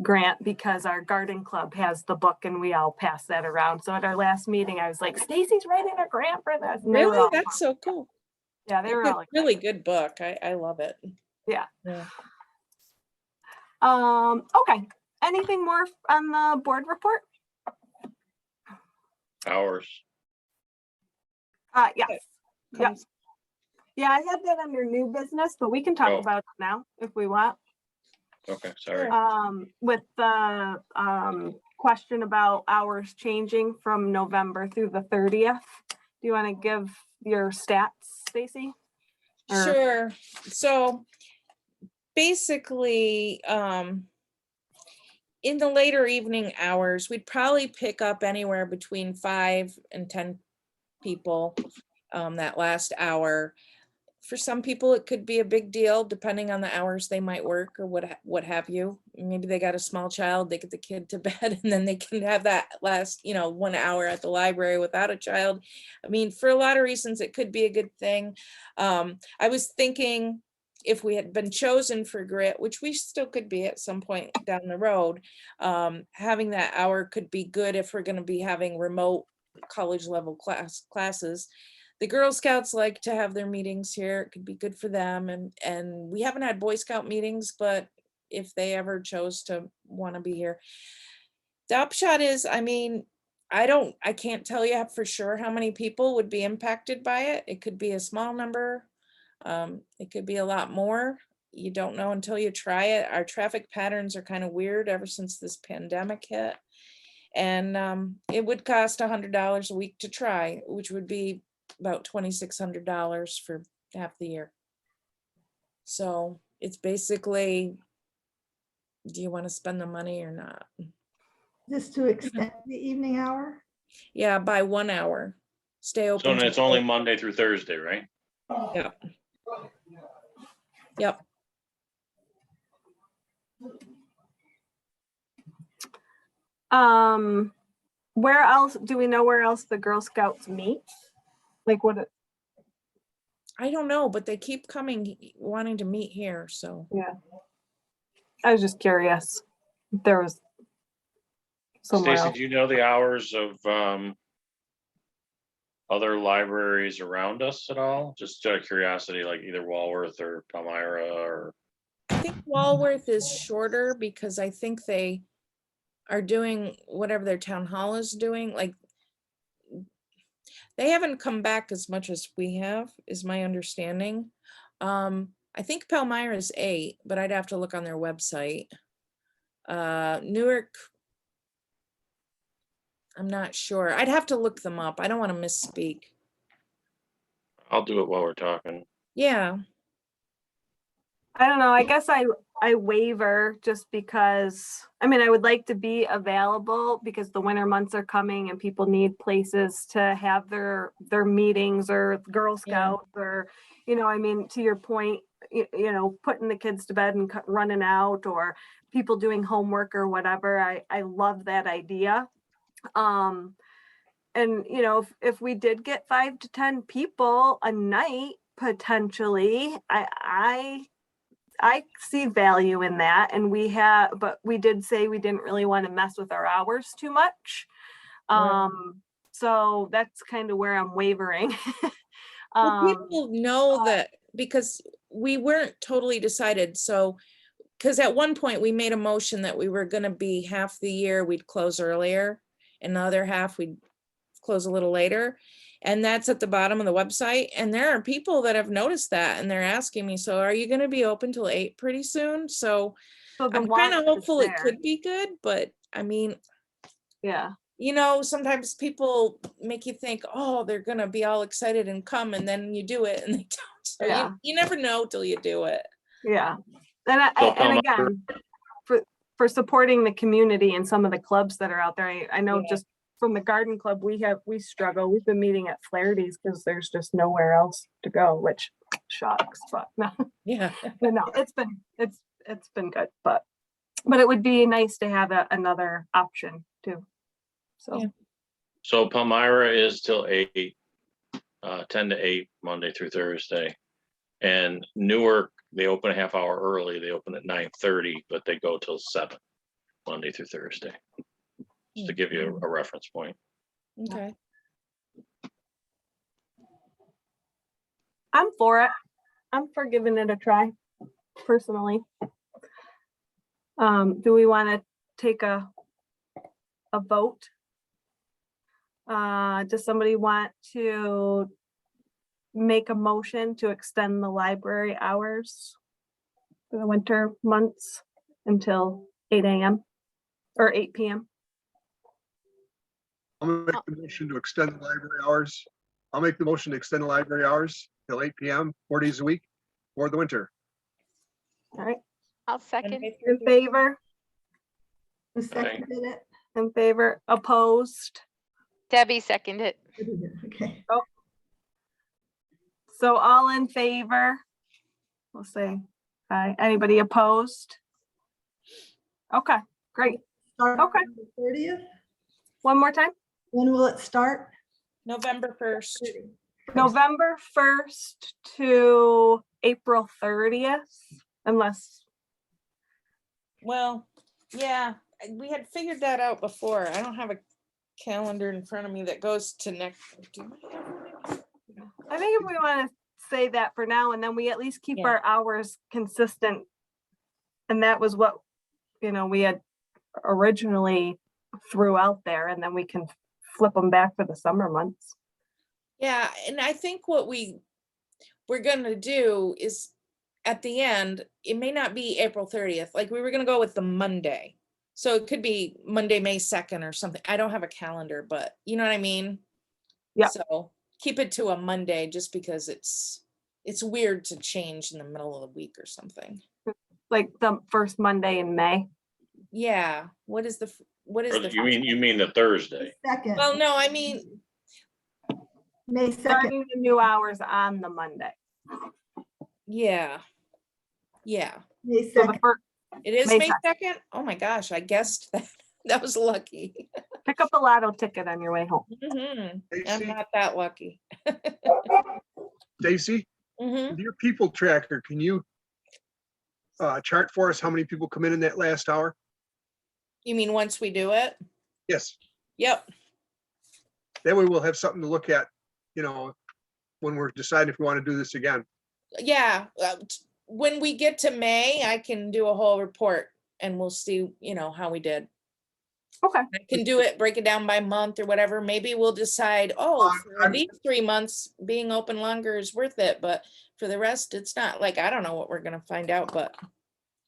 grant, because our garden club has the book and we all pass that around. So at our last meeting, I was like, Stacy's writing a grant for this. And they were Really? all, That's so cool. yeah, they were It's all a really excited. good book. I love it. Yeah. Yeah. Okay. Anything more on the board report? Hours. Yes. Yep. Yeah, I had that under new business, but we can talk Oh. about it now if we want. Okay, sorry. With the question about hours changing from November through the 30th. Do you want to give your stats, Stacy? Sure. So basically, in the later evening hours, we'd probably pick up anywhere between 5 and 10 people that last hour. For some people, it could be a big deal depending on the hours they might work or what have you. Maybe they got a small child, they get the kid to bed, and then they can have that last 1 hour at the library without a child. I mean, for a lot of reasons, it could be a good thing. I was thinking if we had been chosen for GRIT, which we still could be at some point down the road, having that hour could be good if we're going to be having remote college level classes. the Girl Scouts like to have their meetings here. It could be good for them. And we haven't had Boy Scout meetings, but if they ever chose to want to be here. The upshot is, I mean, I can't tell you for sure how many people would be impacted by it. It could be a small number. It could be a lot more. You don't know until you try it. Our traffic patterns are kind of weird ever since this pandemic hit. And it would cost $100 a week to try, which would be about $2,600 for half the year. So it's basically, do you want to spend the money or not? Just to extend the evening hour? Yeah, by 1 hour. Stay So open. it's only Monday through Thursday, right? Yeah. Yep. Where else, do we know where else the Girl Scouts meet? Like what, I don't know, but they keep coming, wanting to meet here, so. yeah. I was just curious if there was somewhere Stacy, else. do you know the hours of other libraries around us at all? Just out of curiosity, like either Walworth or Palmyra or. I think Walworth is shorter because I think they are doing whatever their town hall is doing. Like, they haven't come back as much as we have, is my understanding. I think Palmyra is 8, but I'd have to look on their website. Newark, I'm not sure. I'd have to look them up. I don't want to misspeak. I'll do it while we're talking. Yeah, I don't know. I guess I waiver just because, I mean, I would like to be available because the winter months are coming and people need places to have their meetings or Girl Scouts or, I mean, to your point, putting the kids to bed and running out or people doing homework or whatever. I love that idea. And if we did get 5 to 10 people a night, potentially, I see value in that. And but we did say we didn't really want to mess with our hours too much. Right. So that's kind of where I'm wavering. well, people know that because we weren't totally decided. So, because at one point we made a motion that we were going to be half the year, we'd close earlier, and the other half we'd close a little later. And that's at the bottom of the website. And there are people that have noticed that and they're asking me, so are you going to be open till 8 pretty soon? So So the I'm kind want of is hopeful it there. could be good, but I mean, Yeah. sometimes people make you think, oh, they're going to be all excited and come, and then you do it and they don't. So Yeah. you never know till you do it. Yeah. And So and again, for supporting the community and some of the clubs that are out there, I know Yeah. just from the garden club, we struggle. We've been meeting at Flaherty's because there's just nowhere else to go, which shocks, but no, Yeah. but no, it's been good, but it would be nice to have another option too. So Yeah. So Palmyra is till 8, 10 to 8, Monday through Thursday. And Newark, they open a half hour early. They open at 9:30, but they go till 7, Monday through Thursday. Just to give you a reference point. Okay. I'm for it. I'm for giving it a try, personally. Do we want to take a vote? Does somebody want to make a motion to extend the library hours for the winter months until 8 a.m. or 8 p.m.? I'll make the motion to extend the library hours. I'll make the motion to extend the library hours till 8 p.m., 4 days a week for the winter. All right, I'll second. in favor, Who seconded it? in favor, opposed. Debbie seconded. Okay. So all in favor, we'll say aye. Anybody opposed? Okay, great. Start Okay. on the 30th? One more time. When will it start? November 1st. November 1st to April 30th, unless, Well, yeah, we had figured that out before. I don't have a calendar in front of me that goes to next. Do I have one? I think if we want to say that for now, and then we at least keep Yeah. our hours consistent. And that was what, we had originally threw out there, and then we can flip them back for the summer months. Yeah, and I think what we're gonna do is at the end, it may not be April 30th, like we were gonna go with the Monday. So it could be Monday, May 2nd or something. I don't have a calendar, but you know what I mean? Yeah. So keep it to a Monday just because it's weird to change in the middle of the week or something. Like the first Monday in May. Yeah, what is the Or you mean the Thursday? Second. Well, no, I mean, May 2nd. Starting the new hours on the Monday. yeah. May So the 2nd. first, It is May May 2nd? Oh my gosh, I guessed that. That was lucky. pick up a lotto ticket on your way home. Mhm. I'm Stacy, not that lucky. Stacy, Mhm. with your people tracker, can you chart for us how many people come in that last hour? You mean once we do it? Yes, Yep. that way we'll have something to look at, when we're deciding if we want to do this again. Yeah. When we get to May, I can do a whole report and we'll see, how we did. Okay. I can do it, break it down by month or whatever. Maybe we'll decide, for I'm- these 3 months, being open longer is worth it, but for the rest, it's not. Like, I don't know what we're gonna find out, but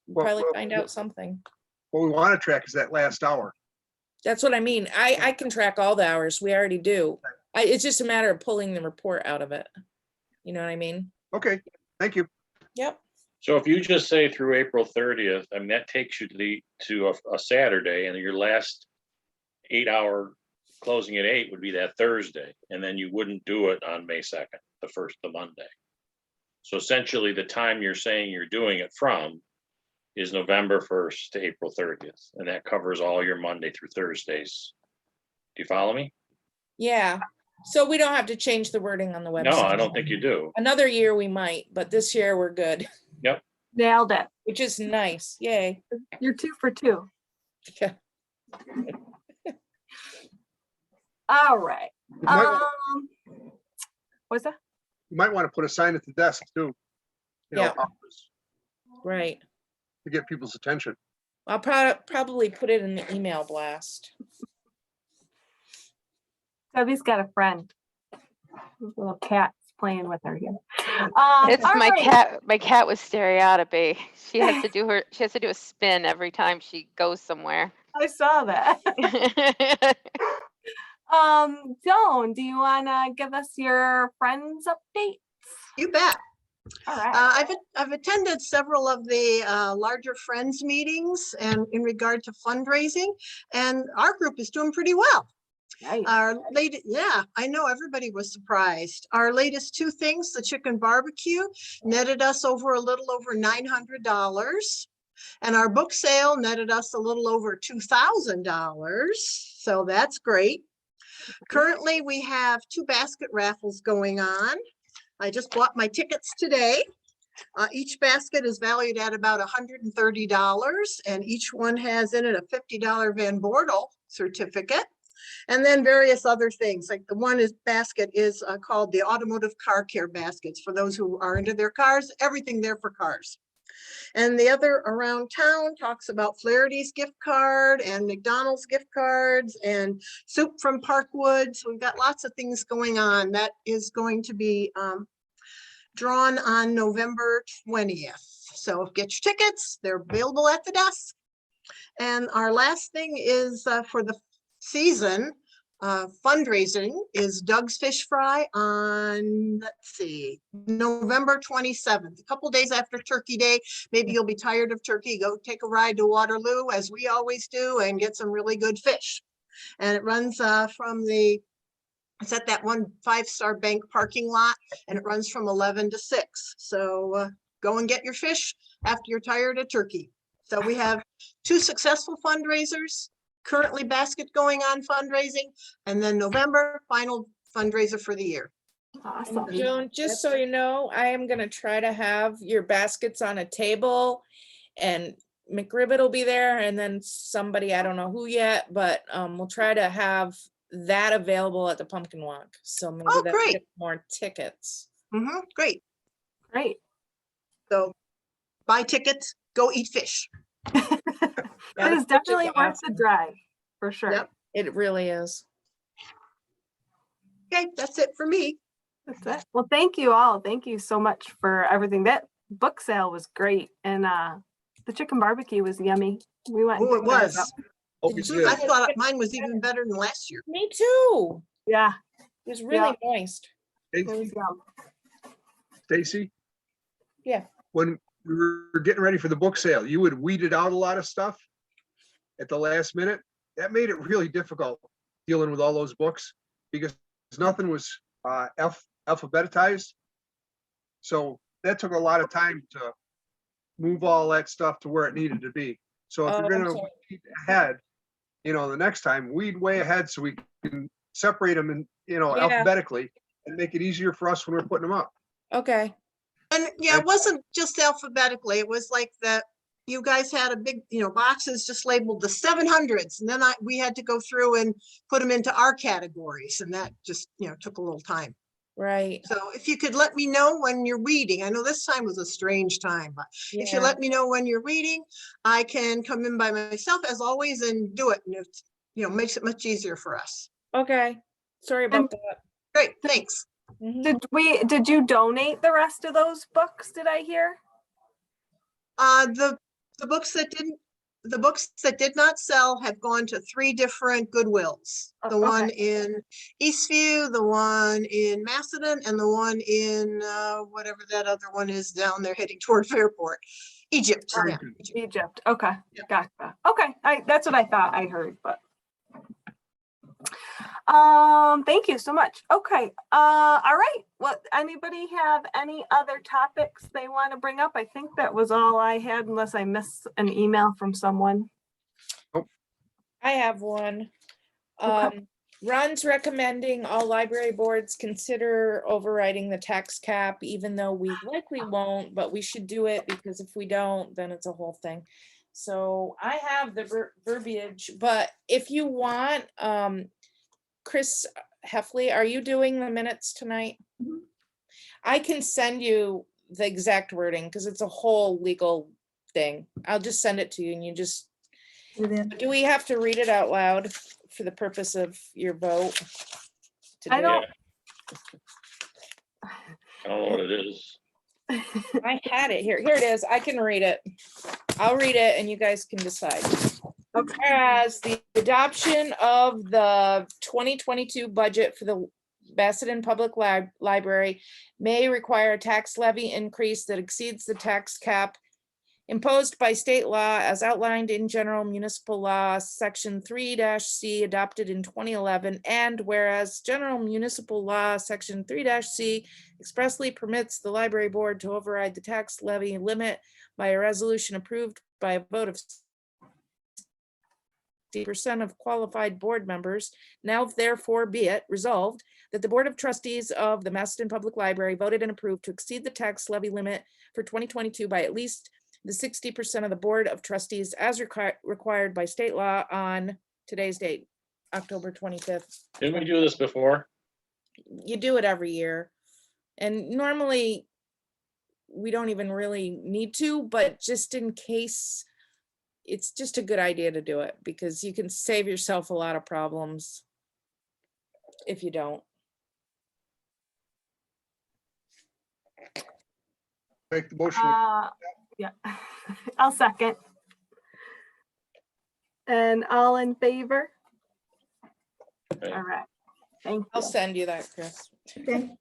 we'll Well, probably well, find out something. What we want to track is that last hour. That's what I mean. I can track all the hours. We already do. It's just a matter of pulling the report out of it. You know what I mean? Okay, thank you. Yep. So if you just say through April 30th, I mean, that takes you to a Saturday, and your last 8-hour closing at 8 would be that Thursday, and then you wouldn't do it on May 2nd, the Monday. So essentially, the time you're saying you're doing it from is November 1st to April 30th, and that covers all your Monday through Thursdays. Do you follow me? Yeah. So we don't have to change the wording on the website. No, I don't think you do. Another year we might, but this year we're good, Nailed it. which is nice. Yay. You're 2 for 2. Yeah. All right. You might, What's that? want to put a sign at the desk too. Yeah. Office, Right. to get people's attention. I'll probably put it in the email blast. Debbie's got a friend. Little cat's playing with her here. It's all my right. cat. My cat was stereotypy. She has to do a spin every time she goes somewhere. I saw that. Joan, do you want to give us your friends update? You bet. All right. I've attended several of the larger Friends meetings and in regard to fundraising, and our group is doing pretty well. Nice. Yeah, I know everybody was surprised. Our latest 2 things, the chicken barbecue, netted us a little over $900. And our book sale netted us a little over $2,000. So that's great. Currently, we have 2 basket raffles going on. I just bought my tickets today. Each basket is valued at about $130, and each one has in it a $50 Van Bortle certificate. And then various other things, like the basket is called the Automotive Car Care Baskets for those who are into their cars, everything there for cars. And the other around town talks about Flaherty's gift card and McDonald's gift cards and soup from Parkwood. So we've got lots of things going on. That is going to be drawn on November 20th. So get your tickets, they're available at the desk. And our last thing is for the season, fundraising is Doug's Fish Fry on, November 27th, a couple days after Turkey Day. Maybe you'll be tired of turkey, go take a ride to Waterloo as we always do and get some really good fish. And it runs it's at that one 5-star bank parking lot, and it runs from 11 to 6. So go and get your fish after you're tired of turkey. So we have 2 successful fundraisers, currently basket going on fundraising, and then November, final fundraiser for the year. Awesome. Joan, just so you know, I am gonna try to have your baskets on a table, and McRibbit will be there, and then somebody, I don't know who yet, but we'll try to have that available at the Pumpkin Walk. So maybe Oh, that great. gets more tickets. Great. Great. So buy tickets, go eat fish. It Yeah, is the fish definitely worth the awesome. drive, for sure. Yep. It really is. Okay, that's it for me. That's it. Well, thank you all. Thank you so much for everything. That book sale was great. And the chicken barbecue was yummy. We went and Oh, it picked ours was. up. Hope Did you you did. I thought mine was even better than last year. Me too. Yeah, It was really Yeah. moist. it was yum. Stacy? Yeah. When we were getting ready for the book sale, you would weeded out a lot of stuff at the last minute. That made it really difficult dealing with all those books because nothing was alphabetized. So that took a lot of time to move all that stuff to where it needed to be. So if Oh, you're I'm gonna sorry. keep ahead, the next time, weed way ahead so we can separate them in, Yeah. alphabetically and make it easier for us when we're putting them up. Okay. And yeah, it wasn't just alphabetically. It was like that you guys had a big, boxes just labeled the 700s. And then we had to go through and put them into our categories. And that just, took a little time. Right. So if you could let me know when you're reading, I know this time was a strange time, but if you Yeah. let me know when you're reading, I can come in by myself as always and do it. And it, makes it much easier for us. Okay. Sorry about that. Great, thanks. Mhm. Did you donate the rest of those books? Did I hear? The books that did not sell have gone to 3 different Goodwills. Oh, The one in Eastview, the one in Macedon, and the one in whatever that other one is down there heading toward Fairport. Egypt. Oh, Yeah, Egypt. Egypt. Okay. Yep. Gotcha. Okay. That's what I thought I heard, but. Thank you so much. Okay. All right. Well, anybody have any other topics they want to bring up? I think that was all I had, unless I missed an email from someone. I have one. Okay. Ron's recommending all library boards consider overriding the tax cap, even though we likely won't, but we should do it because if we don't, then it's a whole thing. So I have the verbiage, but if you want, Chris Heffley, are you doing the minutes tonight? Mhm. I can send you the exact wording because it's a whole legal thing. I'll just send it to you and you just, Within- do we have to read it out loud for the purpose of your vote? I don't. I don't know what it is. I had it here. Here it is. I can read it. I'll read it and you guys can decide. Okay. Whereas the adoption of the 2022 budget for the Macedon Public Library may require a tax levy increase that exceeds the tax cap imposed by state law as outlined in General Municipal Law, Section 3-C, adopted in 2011, and whereas General Municipal Law, Section 3-C, expressly permits the library board to override the tax levy limit by a resolution approved by a vote of 60% of qualified board members, now therefore be it resolved that the Board of Trustees of the Macedon Public Library voted and approved to exceed the tax levy limit for 2022 by at least the 60% of the Board of Trustees as required by state law on today's date, October 25th. Didn't we do this before? You do it every year. And normally we don't even really need to, but just in case, it's just a good idea to do it because you can save yourself a lot of problems if you don't. Make the motion. Yeah, I'll second. And all in favor? Okay. All right. Thank I'll you. send you that, Chris. Okay.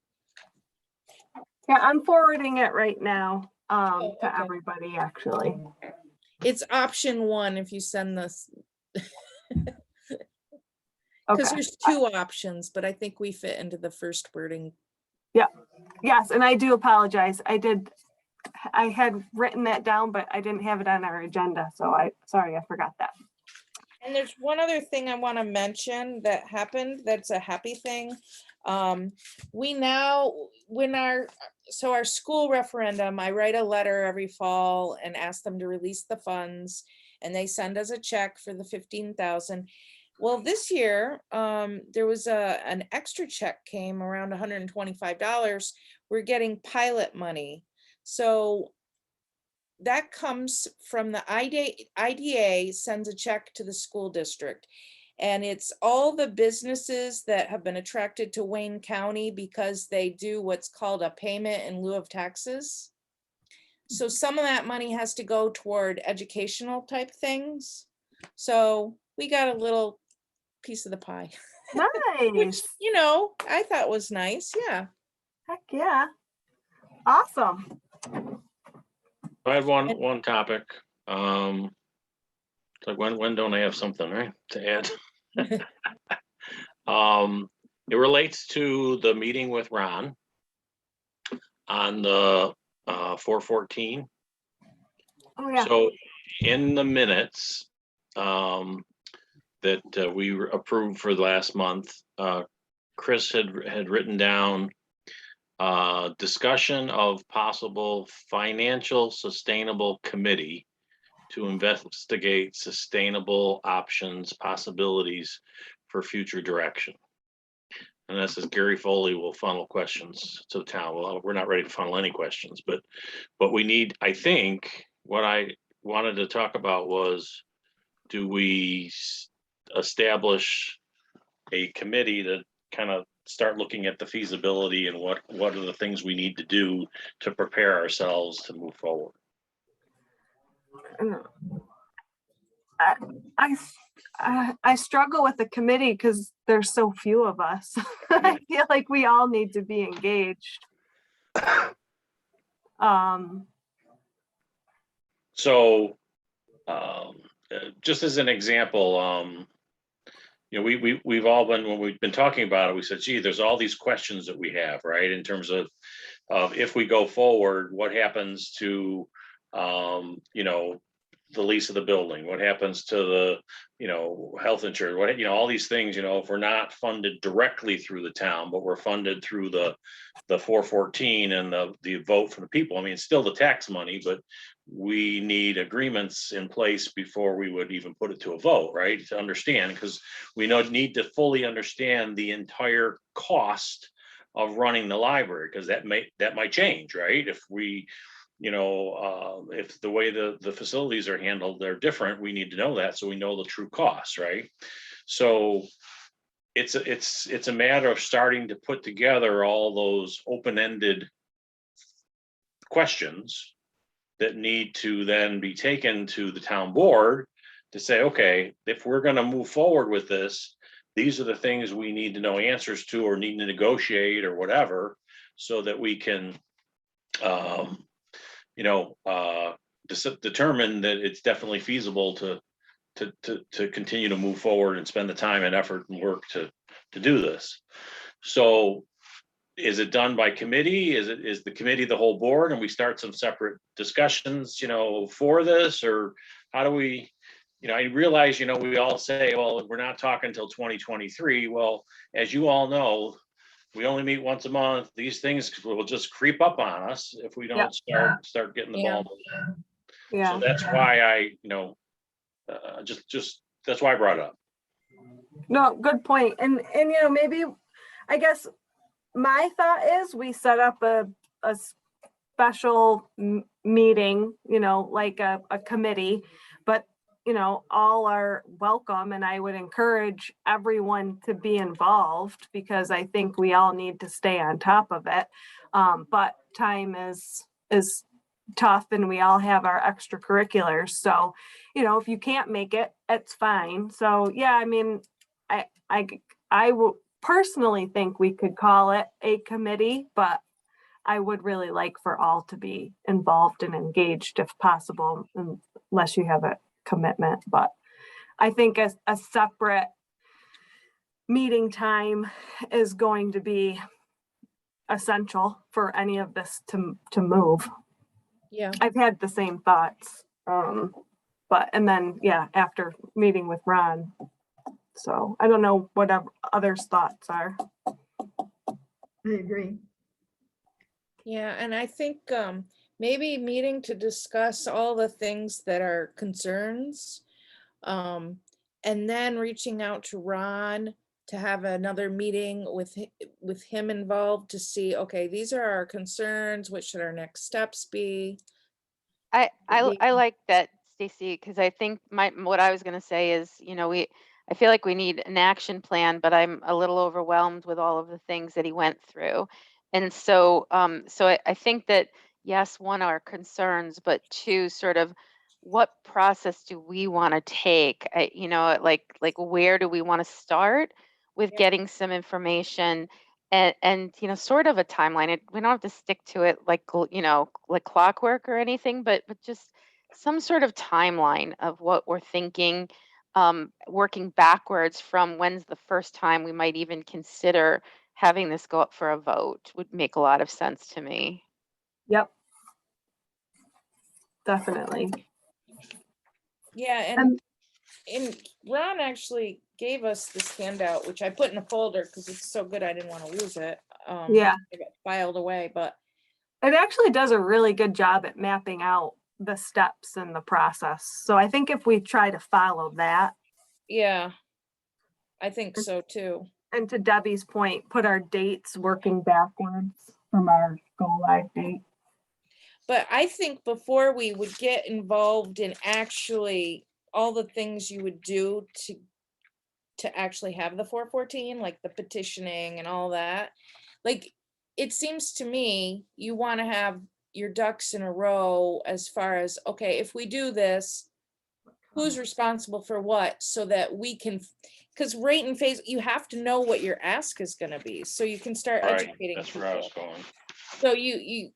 Yeah, I'm forwarding it right now Oh, to okay. everybody, actually. It's option 1 if you send this, because Okay. there's 2 options, but I think we fit into the first wording. Yes, and I do apologize. I had written that down, but I didn't have it on our agenda, so sorry, I forgot that. And there's one other thing I want to mention that happened that's a happy thing. We now, our school referendum, I write a letter every fall and ask them to release the funds and they send us a check for the 15,000. Well, this year, there was an extra check came around $125. We're getting pilot money. So that comes from the IDA sends a check to the school district. And it's all the businesses that have been attracted to Wayne County because they do what's called a payment in lieu of taxes. So some of that money has to go toward educational type things. So we got a little piece of the pie, which, Nice. you know, I thought was nice. Yeah. Heck yeah. Awesome. I had one topic. Like when don't I have something, right, to add? It relates to the meeting with Ron on the 4/14. Oh, yeah. So in the minutes that we approved for last month, Chris had written down discussion of possible financial sustainable committee to investigate sustainable options, possibilities for future direction. And this is Gary Foley will funnel questions to the town. Well, we're not ready to funnel any questions, but we need, I think, what I wanted to talk about was, do we establish a committee to kind of start looking at the feasibility and what are the things we need to do to prepare ourselves to move forward? I struggle with the committee because there's so few of us. I feel like we all need to be engaged. So just as an example, you know, we've all been, when we've been talking about it, we said, gee, there's all these questions that we have, right? In terms of if we go forward, what happens to, you know, the lease of the building, what happens to the, you know, health insurance, what, you know, all these things, you know, if we're not funded directly through the town, but we're funded through the 414 and the vote from the people. I mean, it's still the tax money, but we need agreements in place before we would even put it to a vote, right? To understand, because we need to fully understand the entire cost of running the library, because that might change, right? If we, you know, if the way the facilities are handled, they're different, we need to know that so we know the true costs, right? So it's a matter of starting to put together all those open-ended questions that need to then be taken to the town board to say, okay, if we're going to move forward with this, these are the things we need to know answers to or need to negotiate or whatever, so that we can you know, determine that it's definitely feasible to continue to move forward and spend the time and effort and work to do this. So is it done by committee? Is the committee the whole board and we start some separate discussions, you know, for this? Or how do we, you know, I realize, you know, we all say, well, we're not talking until 2023. Well, as you all know, we only meet once a month. These things will just creep up on us if we don't start getting the ball moving. Yeah. So that's why I, you know, just that's why I brought it up. No, good point. And you know, maybe, I guess my thought is we set up a special meeting, you know, like a committee, but you know, all are welcome, and I would encourage everyone to be involved because I think we all need to stay on top of it. But time is tough, and we all have our extracurriculars. So, you know, if you can't make it, it's fine. So yeah, I mean, I will personally think we could call it a committee, but I would really like for all to be involved and engaged if possible, unless you have a commitment. But I think a separate meeting time is going to be essential for any of this to move. Yeah. I've had the same thoughts. But, and then, yeah, after meeting with Ron. So I don't know what others' thoughts are. I agree. Yeah, and I think maybe meeting to discuss all the things that are concerns. And and then reaching out to Ron to have another meeting with him involved to see, okay, these are our concerns, what should our next steps be? I Yeah. like that, Stacy, because I think what I was gonna say is, I feel like we need an action plan, but I'm a little overwhelmed with all of the things that he went through. And so, I think that, yes, one, our concerns, but two, sort of what process do we want to take? Like where do we want to start with Yeah. getting some information? And sort of a timeline. We don't have to stick to it like like clockwork or anything, but just some sort of timeline of what we're thinking, working backwards from when's the first time we might even consider having this go up for a vote would make a lot of sense to me. Yep. Definitely. Yeah, and Ron actually gave us this handout, which I put in a folder because it's so good I didn't want to lose it. Yeah. It got filed away, but It actually does a really good job at mapping out the steps in the process. So I think if we try to follow that, yeah, I think so too. and to Debbie's point, put our dates working backwards from our go live date. But I think before we would get involved in actually all the things you would do to actually have the 414, like the petitioning and all that, like, it seems to me you want to have your ducks in a row as far as, okay, if we do this, who's responsible for what, so that we can, because rate and phase, you have to know what your ask is going to be, so you can start Right, educating that's where I was people. going. So you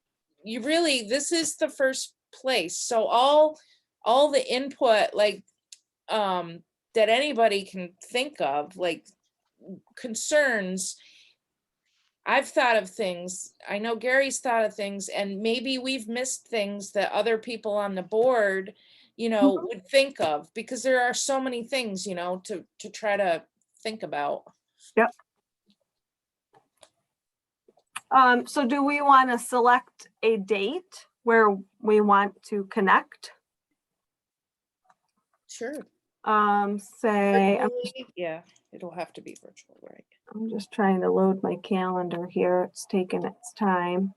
really, this is the first place. So all the input, like, that anybody can think of, like concerns, I've thought of things, I know Gary's thought of things, and maybe we've missed things that other people on the board, would think of, because there are so many things, to try to think about. Yep. So do we want to select a date where we want to connect? Sure. Say, Virtually, yeah, it'll have to be virtual, right? I'm just trying to load my calendar here. It's taking its time.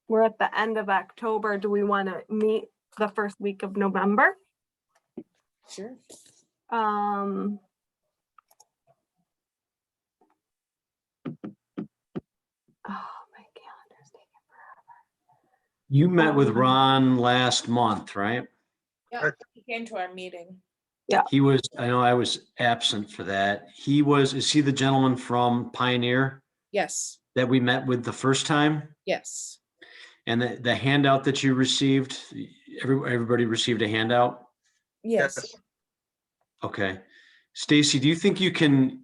We're at the end of October. Do we want to meet the first week of November? Sure. Oh, my calendar's taking forever. You met with Ron last month, right? Yeah, he came to our meeting. He was, I know I was absent for that. Is he the gentleman from Pioneer Yes, that we met with the first time? yes. And the handout that you received, everybody received a handout? Yes. Okay. Stacy, do you think you can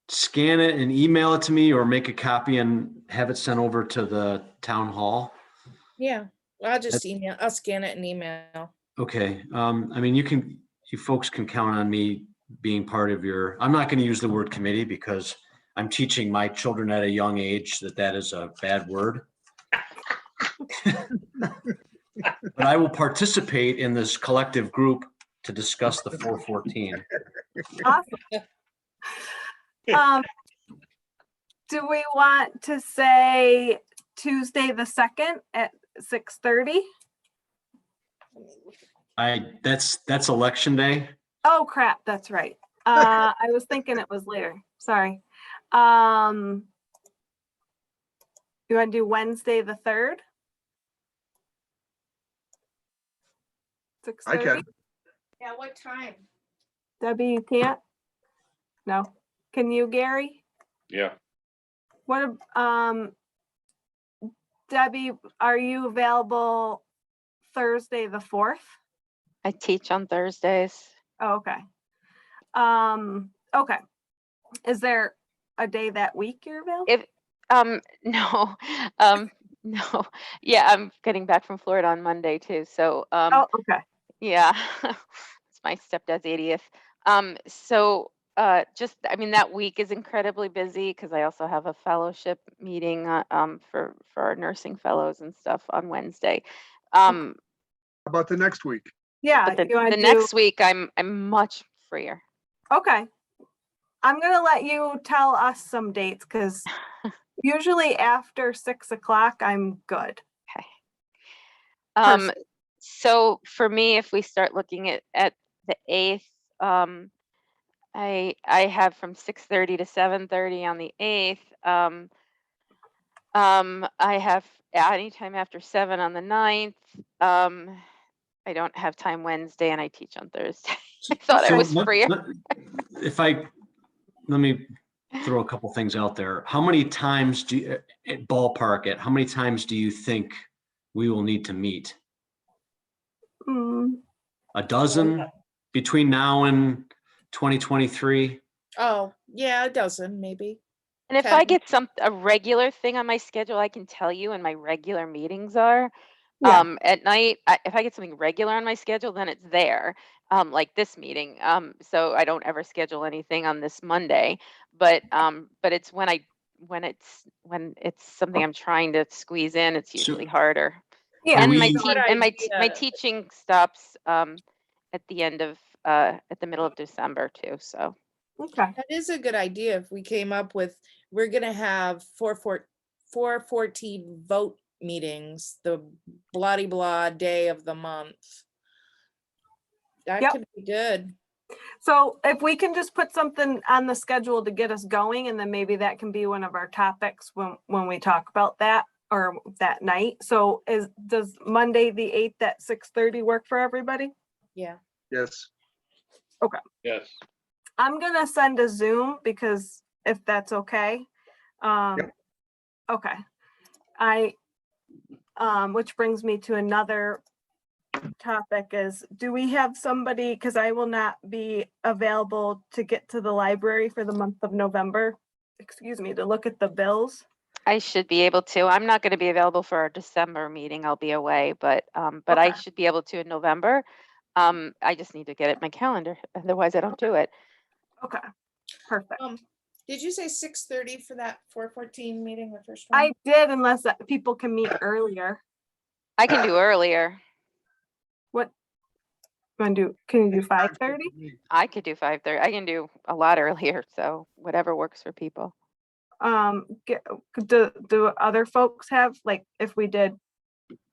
scan it and email it to me, or make a copy and have it sent over to the town hall? Yeah, I'll just I'll scan it and email. Okay. I mean, you folks can count on me being part of I'm not going to use the word committee because I'm teaching my children at a young age that is a bad word. But I will participate in this collective group to discuss the 414. Awesome. Do we want to say Tuesday the 2nd at 6:30? That's election day. Oh crap, that's right. I was thinking it was later. Sorry. You want to do Wednesday the 3rd? 6:30? I can. Yeah, what time? Debbie, you can't? No. Can you, Gary? Yeah, What, Debbie, are you available Thursday the 4th? I teach on Thursdays. Oh, okay. Okay. Is there a day that week you're available? No, no. Yeah, I'm getting back from Florida on Monday too. So, Oh, okay. yeah, it's my stepdad's 80th. So, I mean, that week is incredibly busy because I also have a fellowship meeting, for our nursing fellows and stuff on Wednesday. How about the next week? Yeah, But you wanna the do, next week, I'm much freer. okay. I'm gonna let you tell us some dates, because usually after 6 o'clock, I'm good. Okay. Um, Perfect. so for me, if we start looking at the 8th, I have from 6:30 to 7:30 on the 8th. I have anytime after 7 on the 9th. I don't have time Wednesday and I teach on Thursday. I thought I So was freer. let me throw a couple things out there. How many times do you, ballpark it, how many times do you think we will need to meet? Mm, A dozen between now and 2023? Oh, yeah, a dozen maybe. And if I Okay. get a regular thing on my schedule, I can tell you when my regular meetings are. Yeah. At night, if I get something regular on my schedule, then it's there. Like this meeting. So I don't ever schedule anything on this Monday. But it's when it's something I'm trying to squeeze in, it's usually harder. Yeah. And we- my Good my idea. teaching stops at the end of at the middle of December too. So Okay. That is a good idea if we came up with, we're gonna have 414 vote meetings, the bloody blah day of the month. That Yep. could be good. So if we can just put something on the schedule to get us going, and then maybe that can be one of our topics when we talk about that, or that night. So does Monday the 8th at 6:30 work for everybody? Yeah. Yes. Yes. I'm gonna send a Zoom, because if that's okay. Yep. Okay. Which brings me to another topic is, do we have somebody, because I will not be available to get to the library for the month of November, excuse me, to look at the bills. I should be able to. I'm not going to be available for our December meeting. I'll be away, but I Okay. should be able to in November. I just need to get it in my calendar. Otherwise, I don't do it. Okay, perfect. Did you say 6:30 for that 414 meeting, the first I one? did, unless people can meet earlier. I can do earlier. What? Can you do 5:30? I could do 5:30. I can do a lot earlier. So whatever works for people. Do other folks have, like, if we did,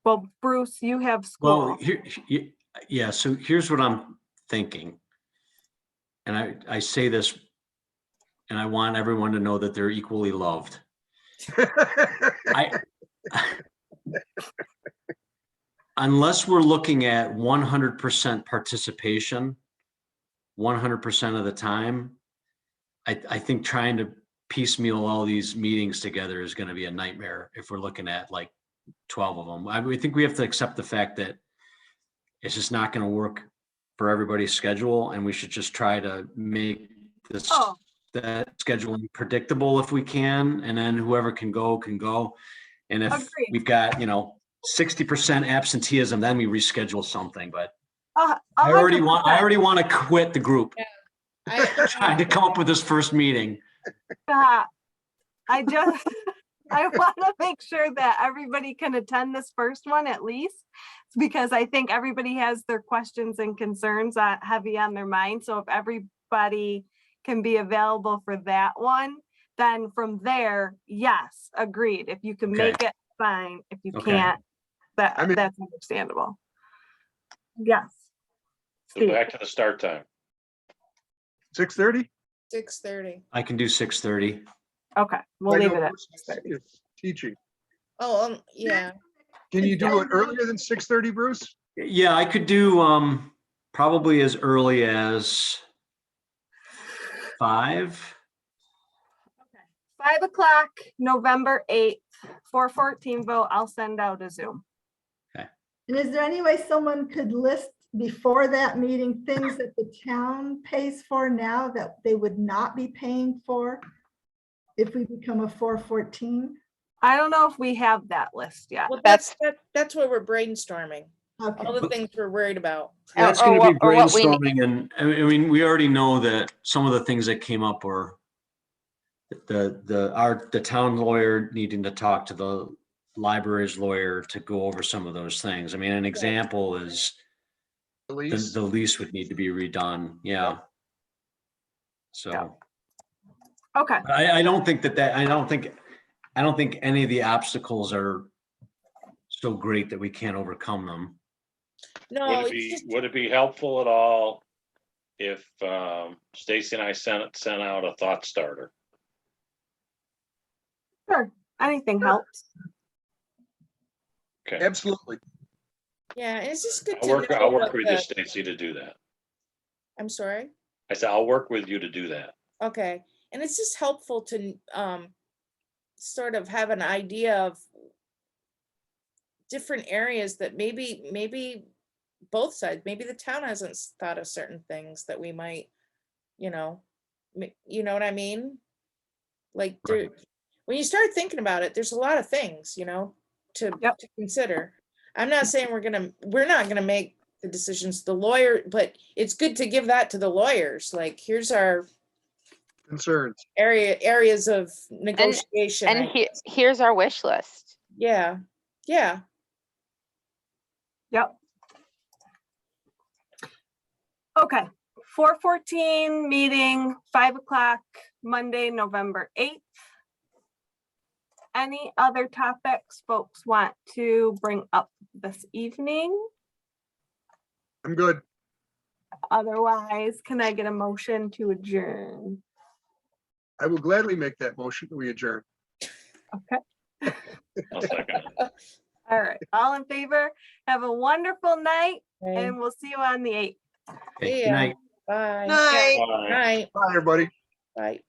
well, Bruce, you have Well, school. yeah, so here's what I'm thinking. And I say this, and I want everyone to know that they're equally loved. Unless we're looking at 100% participation, 100% of the time, I think trying to piecemeal all these meetings together is going to be a nightmare if we're looking at like 12 of them. I think we have to accept the fact that it's just not going to work for everybody's schedule, and we should just try to make this that scheduling predictable if we can, and then whoever can go can go. And if Agreed. we've got 60% absenteeism, then we reschedule something. But I 100%. already want to quit the group. I Trying to come up with this first meeting. I want to make sure that everybody can attend this first one at least, because I think everybody has their questions and concerns heavy on their mind. So if everybody can be available for that one, then from there, yes, agreed. If you can make it, fine. If you can't, that's understandable. Yes. So Steve. back to the start time. 6:30? 6:30. I can do 6:30. Okay, we'll leave it at 6:30. Teaching. Oh, yeah. Can you do it earlier than 6:30, Bruce? Yeah, I could do probably as early as 5. 5 o'clock, November 8th, 414 vote. I'll send out a Zoom. And is there any way someone could list before that meeting things that the town pays for now that they would not be paying for if we become a 414? I don't know if we have that list yet. Well, that's what we're brainstorming. Okay. All the things we're worried about. That's Or going to be what we need. brainstorming, and I mean, we already know that some of the things that came up were the town lawyer needing to talk to the library's lawyer to go over some of those things. I mean, an example is At the least, lease would need to be redone, yeah. Yep. So, Okay, but I don't think I don't think any of the obstacles are so great that we can't overcome them. No, it's just, Would it be helpful at all if Stacy and I sent out a thought starter? sure. Anything helps. Okay, absolutely. yeah, it's just good to I'll know work what with you, the, Stacy, to do that. I'm sorry. I said, I'll work with you to do that. Okay, and it's just helpful to sort of have an idea of different areas that maybe both sides, maybe the town hasn't thought of certain things that we might, you know, you know what I mean? Like there, when you start thinking about it, there's a lot of things, you know, to Yep. to consider. I'm not saying we're not gonna make the decisions, the lawyer, but it's good to give that to the lawyers. Like, here's our Concerns. areas of negotiation. And here's our wish list. Yeah, yeah. Yep. Okay, 4/14 meeting, 5 o'clock, Monday, November 8th. Any other topics folks want to bring up this evening? I'm good. Otherwise, can I get a motion to adjourn? I will gladly make that motion that we adjourn. Okay, I'll second it. all right, all in favor? Have a wonderful night Okay. and we'll see you on the 8th. Okay, See good ya. night. Bye. Night. Bye. Night. Bye, everybody. Bye.